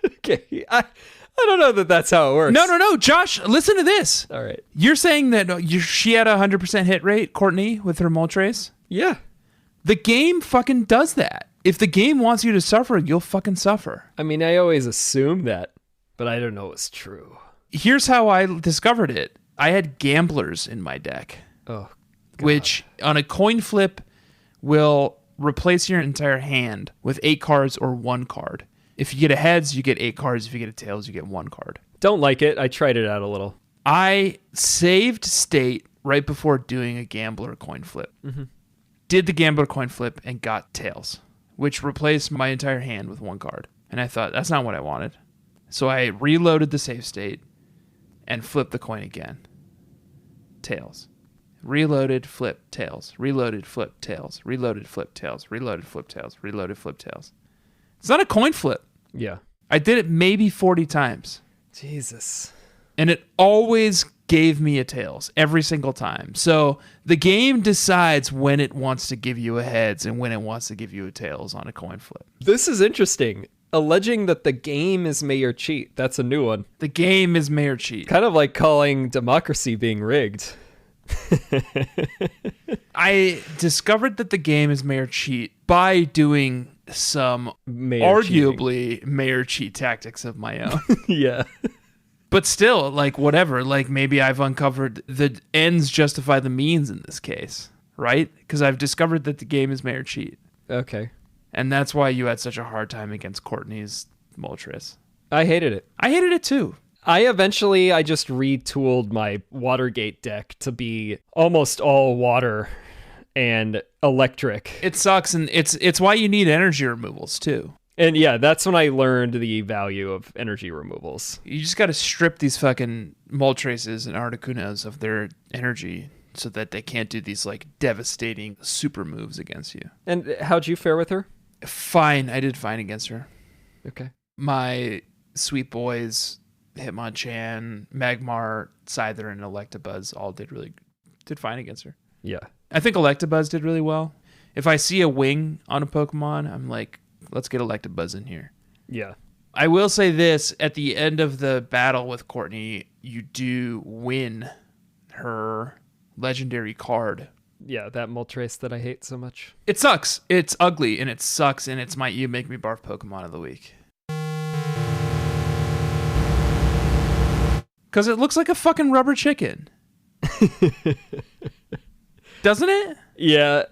Okay. I don't know that that's how it works. No. Josh, listen to this. All right. You're saying that she had a 100% hit rate, Courtney, with her Moltres? Yeah. The game fucking does that. If the game wants you to suffer, you'll fucking suffer. I mean, I always assume that, but I don't know it's true. Here's how I discovered it. I had gamblers in my deck. Oh, God. Which on a coin flip will replace your entire hand with 8 cards or 1 card. If you get a heads, you get 8 cards. If you get a tails, you get 1 card. Don't like it. I tried it out a little. I saved state right before doing a gambler coin flip. Mm-hmm. Did the gambler coin flip and got tails, which replaced my entire hand with 1 card. And I thought, that's not what I wanted. So I reloaded the save state and flipped the coin again. Tails. Reloaded, flip, tails. Reloaded, flip, tails. Reloaded, flip, tails. Reloaded, flip, tails. Reloaded, flip, tails. It's not a coin flip. Yeah. I did it maybe 40 times. Jesus. And it always gave me a tails every single time. So the game decides when it wants to give you a heads and when it wants to give you a tails on a coin flip. This is interesting. Alleging that the game is Mayor Cheat. That's a new one. The game is Mayor Cheat. Kind of like calling democracy being rigged. I discovered that the game is Mayor Cheat by doing some arguably Mayor Cheat tactics of my own. Yeah. But still, like, whatever. Like, maybe I've uncovered the ends justify the means in this case, right? Because I've discovered that the game is Mayor Cheat. Okay. And that's why you had such a hard time against Courtney's Moltres. I hated it. I hated it too. I just retooled my Watergate deck to be almost all water and electric. It sucks, and it's why you need energy removals too. And yeah, that's when I learned the value of energy removals. You just got to strip these fucking Moltres and Articunos of their energy so that they can't do these like devastating super moves against you. And how'd you fare with her? Fine. I did fine against her. Okay. My sweet boys, Hitmonchan, Magmar, Scyther, and Electabuzz all did fine against her. Yeah. I think Electabuzz did really well. If I see a wing on a Pokemon, I'm like, let's get Electabuzz in here. Yeah. I will say this, at the end of the battle with Courtney, you do win her legendary card. Yeah, that Moltres that I hate so much. It sucks. It's ugly, and it sucks, and it's my You Make Me Barf Pokemon of the week. Because it looks like a fucking rubber chicken. Doesn't it? Yeah.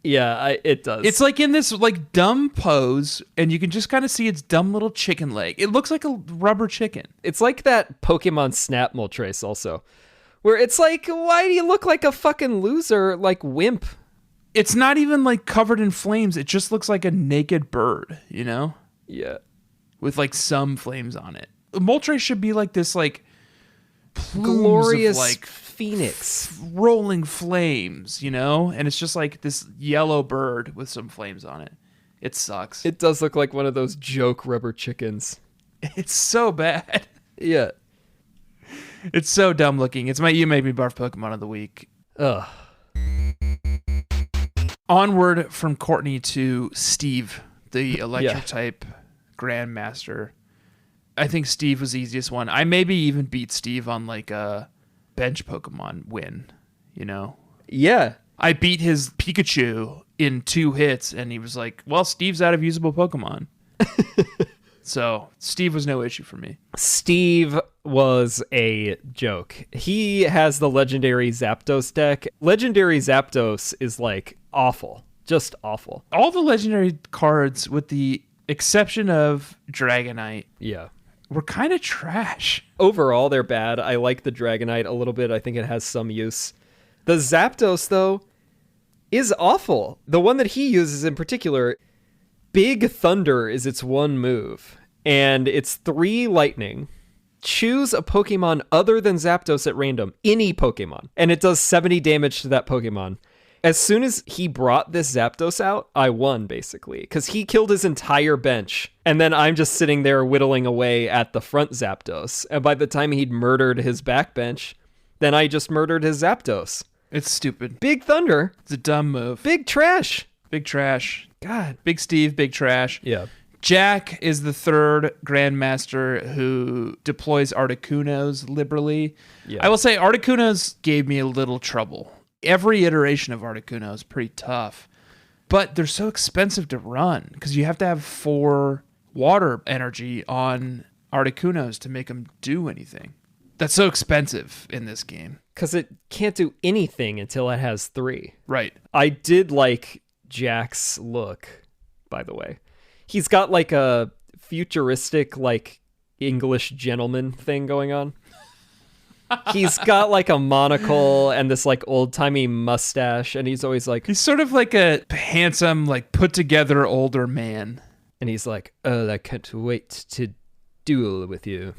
Yeah, it does. It's like in this like dumb pose, and you can just kind of see its dumb little chicken leg. It looks like a rubber chicken. It's like that Pokemon Snap Moltres also, where it's like, why do you look like a fucking loser, like wimp? It's not even like covered in flames. It just looks like a naked bird, you know? Yeah. With like some flames on it. Moltres should be like this like glorious of, like phoenix rolling flames, you know? And it's just like this yellow bird with some flames on it. It sucks. It does look like one of those joke rubber chickens. It's so bad. Yeah. It's so dumb looking. It's my You Make Me Barf Pokemon of the week. Ugh. Onward from Courtney to Steve, the electric type Grandmaster. I think Steve was the easiest one. I maybe even beat Steve on like a bench Pokemon win, you know? Yeah. I beat his Pikachu in 2 hits, and he was like, well, Steve's out of usable Pokemon. So Steve was no issue for me. Steve was a joke. He has the legendary Zapdos deck. Legendary Zapdos is like awful. Just awful. All the legendary cards, with the exception of Dragonite, Yeah. were kind of trash. Overall, they're bad. I like the Dragonite a little bit. I think it has some use. The Zapdos, though, is awful. The one that he uses in particular, Big Thunder is its one move, and it's 3 lightning. Choose a Pokemon other than Zapdos at random, any Pokemon, and it does 70 damage to that Pokemon. As soon as he brought this Zapdos out, I won, basically, because he killed his entire bench, and then I'm just sitting there whittling away at the front Zapdos, and by the time he'd murdered his back bench, then I just murdered his Zapdos. It's stupid. Big Thunder. It's a dumb move. Big trash. Big trash. God. Big Steve, big trash. Yeah. Jack is the 3rd Grandmaster who deploys Articunos liberally. Yeah. I will say Articunos gave me a little trouble. Every iteration of Articuno is pretty tough, but they're so expensive to run because you have to have 4 water energy on Articunos to make them do anything. That's so expensive in this game. Because it can't do anything until it has 3. Right. I did like Jack's look, by the way. He's got like a futuristic, like English gentleman thing going on. He's got like a monocle and this like old-timey mustache, and he's always like... He's sort of like a handsome, like put-together older man. And he's like, oh, I can't wait to duel with you.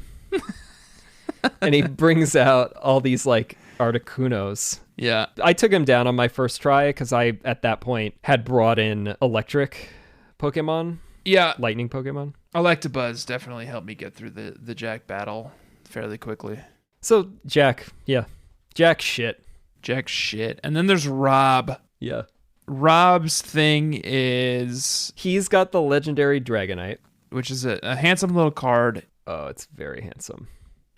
And he brings out all these like Articunos. Yeah. I took him down on my first try because I, at that point, had brought in electric Pokemon. Yeah. Lightning Pokemon. Electabuzz definitely helped me get through the Jack battle fairly quickly. So, Jack, yeah. Jack shit. Jack shit. And then there's Rob. Yeah. Rob's thing is... He's got the legendary Dragonite. Which is a handsome little card. Oh, it's very handsome.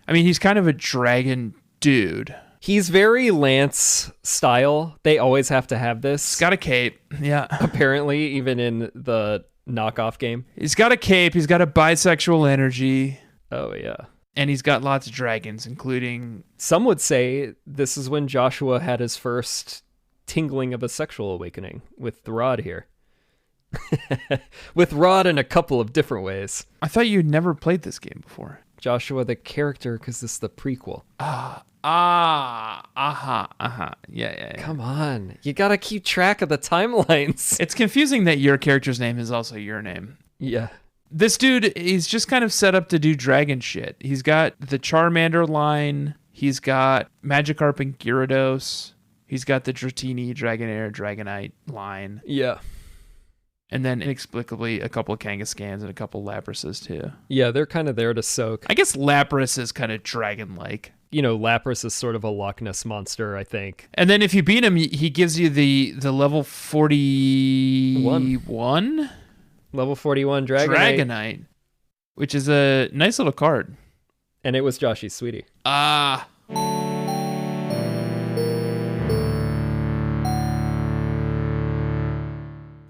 I mean, he's kind of a dragon dude. He's very Lance style. They always have to have this. He's got a cape. Yeah. Apparently, even in the knockoff game. He's got a cape. He's got a bisexual energy. Oh, yeah. And he's got lots of dragons, including... Some would say this is when Joshua had his first tingling of a sexual awakening with Rod here. With Rod in a couple of different ways. I thought you'd never played this game before. Joshua, the character, because this is the prequel. Yeah. Come on. You got to keep track of the timelines. It's confusing that your character's name is also your name. Yeah. This dude, he's just kind of set up to do dragon shit. He's got the Charmander line. He's got Magikarp and Gyarados. He's got the Dratini, Dragonair, Dragonite line. Yeah. And then inexplicably a couple of Kangaskans and a couple Laprases too. Yeah, they're kind of there to soak. I guess Lapras is kind of dragon-like. Lapras is sort of a Loch Ness monster, I think. And then if you beat him, he gives you the level 41? Level 41 Dragonite, which is a nice little card. And it was Joshy's sweetie. Ah.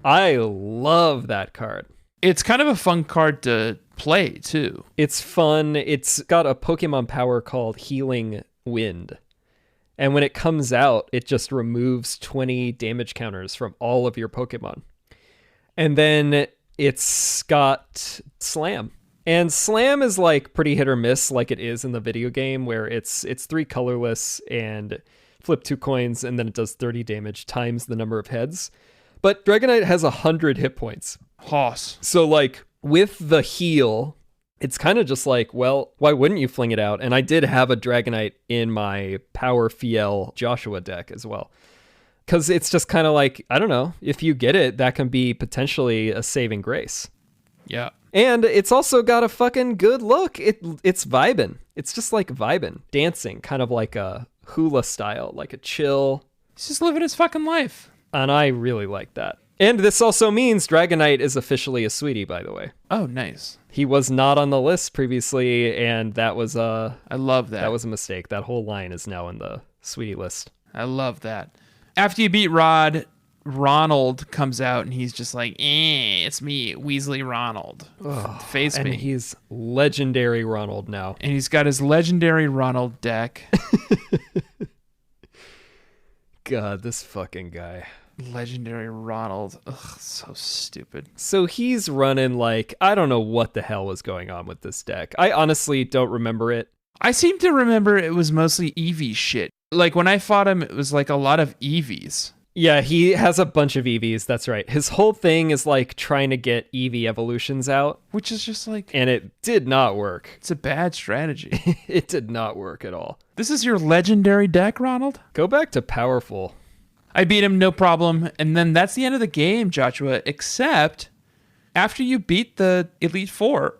I love that card. It's kind of a fun card to play, too. It's fun. It's got a Pokemon power called Healing Wind. And when it comes out, it just removes 20 damage counters from all of your Pokemon. And then it's got Slam. And Slam is like pretty hit or miss like it is in the video game, where it's 3 colorless and flip 2 coins and then it does 30 damage times the number of heads. But Dragonite has 100 hit points. Hoss. So like with the heal, it's kind of just like, well, why wouldn't you fling it out? And I did have a Dragonite in my Power Fiel Joshua deck as well. Because it's just kind of like, I don't know, if you get it, that can be potentially a saving grace. Yeah. And it's also got a fucking good look. It's vibing. It's just like vibing, dancing, kind of like a hula style, like a chill. He's just living his fucking life. And I really like that. And this also means Dragonite is officially a sweetie, by the way. Oh, nice. He was not on the list previously, and that was I love that. That was a mistake. That whole line is now in the sweetie list. I love that. After you beat Rod, Ronald comes out, and he's just like, it's me, Weasley Ronald. Face and me. He's legendary Ronald now. And he's got his legendary Ronald deck. God, this fucking guy. Legendary Ronald. Ugh, so stupid. So he's running like, I don't know what the hell was going on with this deck. I honestly don't remember it. I seem to remember it was mostly Eevee shit. Like when I fought him, it was like a lot of Eevees. Yeah, he has a bunch of Eevees, that's right. His whole thing is like trying to get Eevee evolutions out. Which is just like... And it did not work. It's a bad strategy. It did not work at all. This is your legendary deck, Ronald? Go back to Powerful. I beat him, no problem. And then that's the end of the game, Joshua, except after you beat the Elite Four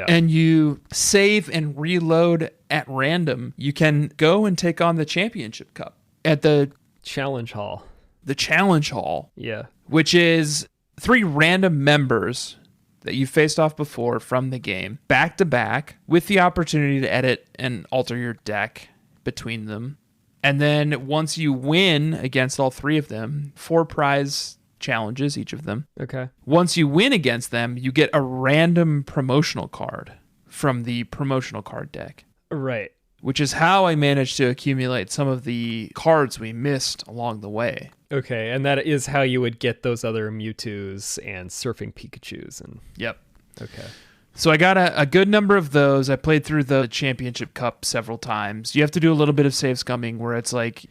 and you save and reload at random, you can go and take on the Championship Cup at the Challenge Hall. The Challenge Hall. Yeah. Which is 3 random members that you faced off before from the game, back to back, with the opportunity to edit and alter your deck between them. And then once you win against all 3 of them, 4 prize challenges, each of them. Okay. Once you win against them, you get a random promotional card from the promotional card deck. Right. Which is how I managed to accumulate some of the cards we missed along the way. Okay, and that is how you would get those other Mewtwo's and Surfing Pikachus. And Yep. Okay. So I got a good number of those. I played through the Championship Cup several times. You have to do a little bit of save scumming where it's like,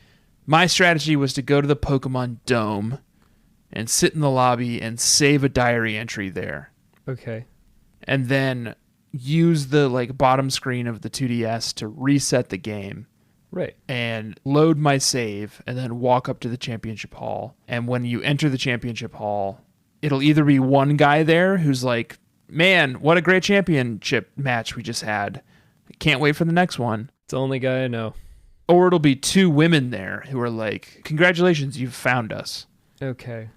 my strategy was to go to the Pokémon Dome and sit in the lobby and save a diary entry there. Okay. And then use the like bottom screen of the 2DS to reset the game. Right. And load my save and then walk up to the Championship Hall. And when you enter the Championship Hall, it'll either be one guy there who's like, man, what a great championship match we just had. Can't wait for the next one. It's the only guy I know. Or it'll be 2 women there who are like, congratulations, you've found us. Okay.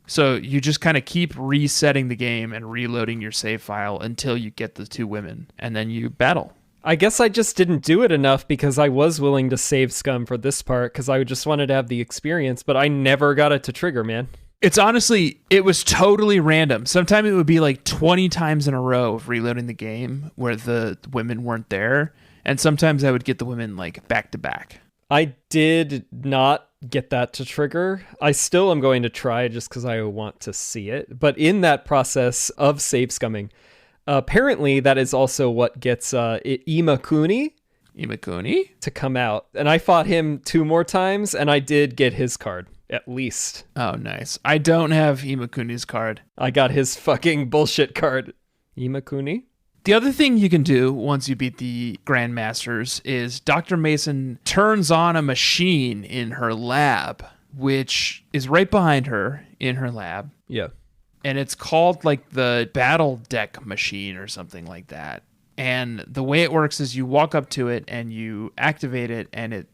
So you just kind of keep resetting the game and reloading your save file until you get the 2 women. And then you battle. I guess I just didn't do it enough because I was willing to save scum for this part because I just wanted to have the experience, but I never got it to trigger, man. It's honestly, it was totally random. Sometimes it would be like 20 times in a row of reloading the game where the women weren't there. And sometimes I would get the women like back to back. I did not get that to trigger. I still am going to try just because I want to see it. But in that process of save scumming, apparently that is also what gets Imakuni to come out. And I fought him 2 more times and I did get his card. at least. Oh, nice. I don't have Imakuni's card. I got his fucking bullshit card. Imakuni? The other thing you can do once you beat the Grandmasters is Dr. Mason turns on a machine in her lab, which is right behind her in her lab. Yeah. And it's called like the battle deck machine or something like that. And the way it works is you walk up to it and you activate it, and it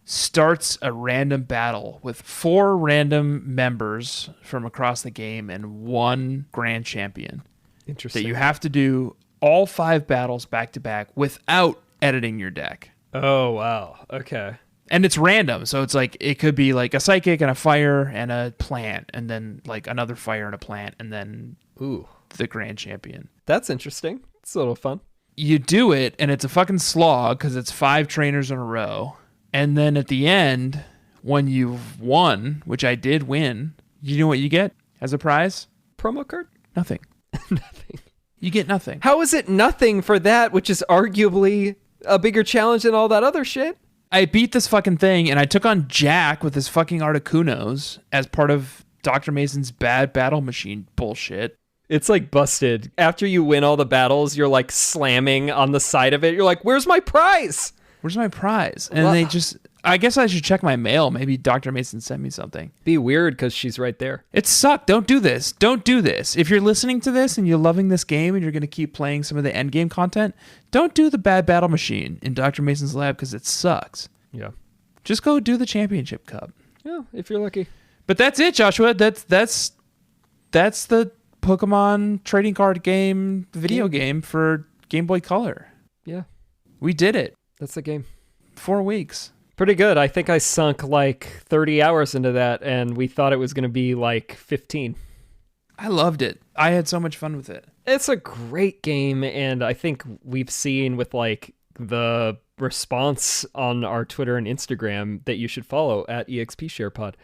starts a random battle with 4 random members from across the game and 1 grand champion. Interesting. That you have to do all 5 battles back to back without editing your deck. Oh, wow. Okay. And it's random. So it's like, it could be like a psychic and a fire and a plant, and then like another fire and a plant, and then the grand champion. That's interesting. It's a little fun. You do it, and it's a fucking slog because it's 5 trainers in a row. And then at the end, when you've won, which I did win, you know what you get as a prize? Promo card? Nothing. Nothing. You get nothing. How is it nothing for that, which is arguably a bigger challenge than all that other shit? I beat this fucking thing, and I took on Jack with his fucking Articunos as part of Dr. Mason's bad battle machine bullshit. It's like busted. After you win all the battles, you're like slamming on the side of it. You're like, where's my prize? Where's my prize? And they just... I guess I should check my mail. Maybe Dr. Mason sent me something. Be weird because she's right there. It sucked. Don't do this. Don't do this. If you're listening to this and you're loving this game and you're going to keep playing some of the end game content, don't do the bad battle machine in Dr. Mason's lab because it sucks. Yeah. Just go do the championship cup. Yeah, if you're lucky. But that's it, Joshua. That's the Pokemon trading card game video game for Game Boy Color. Yeah. We did it. That's the game. 4 weeks. Pretty good. I think I sunk like 30 hours into that, and we thought it was going to be like 15. I loved it. I had so much fun with it. It's a great game, and I think we've seen with like the response on our Twitter and Instagram that you should follow at EXPSharePod.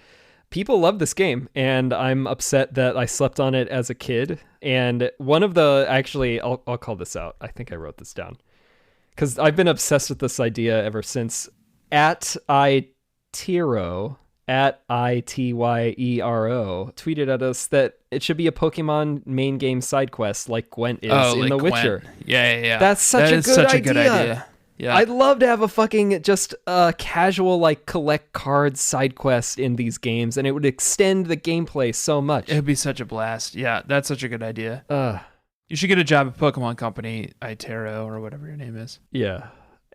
People love this game, and I'm upset that I slept on it as a kid. And one of the, actually, I'll call this out. I think I wrote this down. Because I've been obsessed with this idea ever since. At Ityro, at Ityero, tweeted at us that it should be a Pokemon main game side quest like Gwent is in like The Gwent. Witcher. Yeah. That's such a good idea. Yeah. I'd love to have a fucking just casual like collect cards side quest in these games, and it would extend the gameplay so much. It'd be such a blast. Yeah, that's such a good idea. You should get a job at Pokemon Company, Ityro, or whatever your name is. Yeah.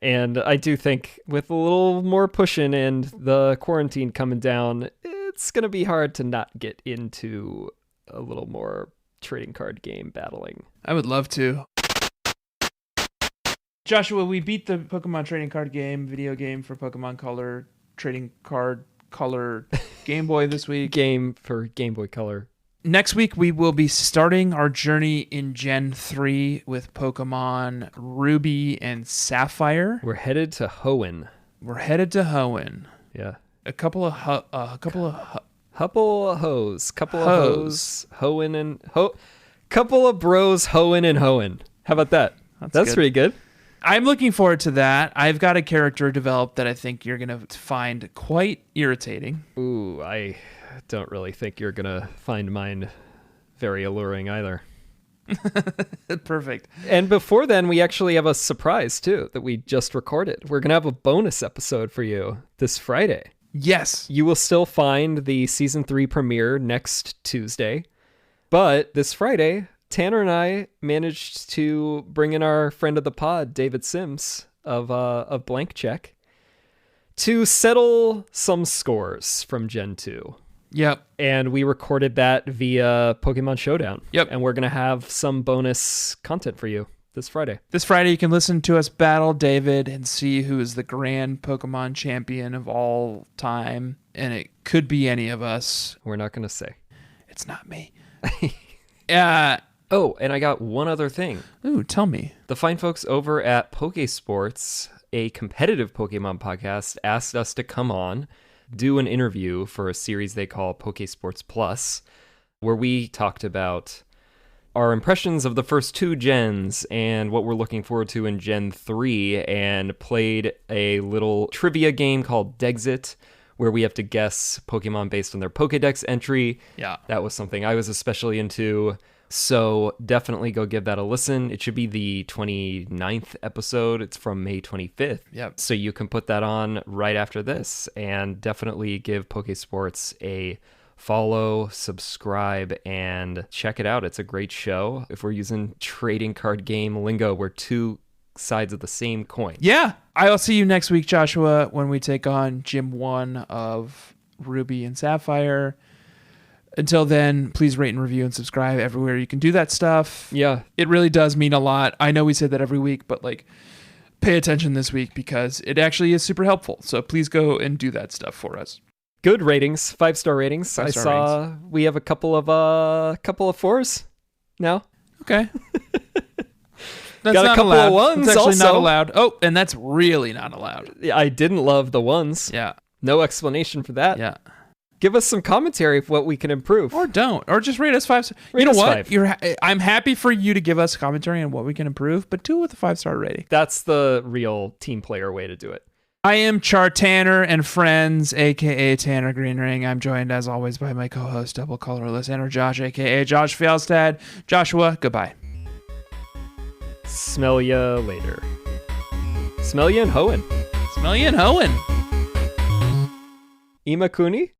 And I do think with a little more pushing and the quarantine coming down, it's going to be hard to not get into a little more trading card game battling. I would love to. Joshua, we beat the Pokemon trading card game, video game for Pokemon Color, trading card color Game Boy this week. Game for Game Boy Color. Next week, we will be starting our journey in Gen 3 with Pokemon Ruby and Sapphire. We're headed to Hoenn. Yeah. A couple of hoes. Couple of bros, Hoenn and Hoenn. How about that? That's pretty good. I'm looking forward to that. I've got a character developed that I think you're going to find quite irritating. Ooh, I don't really think you're going to find mine very alluring either. Perfect. And before then, we actually have a surprise, too, that we just recorded. We're going to have a bonus episode for you this Friday. Yes. You will still find the Season 3 premiere next Tuesday. But this Friday, Tanner and I managed to bring in our friend of the pod, David Sims of Blank Check, to settle some scores from Gen 2. Yep. And we recorded that via Pokemon Showdown. Yep. And we're going to have some bonus content for you this Friday. This Friday, you can listen to us battle David and see who is the grand Pokemon champion of all time. And it could be any of us. We're not going to say. It's not me. Oh, and I got one other thing. Ooh, tell me. The fine folks over at Pokesports, a competitive Pokemon podcast, asked us to come on, do an interview for a series they call Pokesports Plus, where we talked about our impressions of the first 2 gens and what we're looking forward to in Gen 3, and played a little trivia game called Dexit, where we have to guess Pokemon based on their Pokédex entry. Yeah. That was something I was especially into. So definitely go give that a listen. It should be the 29th episode. It's from May 25th. Yep. So you can put that on right after this, and definitely give Pokesports a follow, subscribe, and check it out. It's a great show. If we're using trading card game lingo, we're two sides of the same coin. Yeah. I'll see you next week, Joshua, when we take on Gym 1 of Ruby and Sapphire. Until then, please rate and review and subscribe everywhere you can do that stuff. Yeah. It really does mean a lot. I know we say that every week, but like, pay attention this week because it actually is super helpful. So please go and do that stuff for us. Good ratings, 5-star ratings. 5-star I saw ratings. We have a couple of 4s now. Okay. That's Got a not couple allowed. of ones It's actually also. not allowed. Oh, and that's really not allowed. Yeah, I didn't love the ones. Yeah. No explanation for that. Yeah. Give us some commentary of what we can improve. Or don't. Or just rate us 5. Rate you know us what? 5. I'm happy for you to give us commentary on what we can improve, but do it with a 5-star rating. That's the real team player way to do it. I am Char Tanner and friends, a.k.a. Tanner Greenring. I'm joined, as always, by my co-host, Double Colorless, and Josh, a.k.a. Josh Fjellstad. Joshua, goodbye. Smell ya later. Smell ya and Hoenn. Smell you and Hoenn. Imakuni?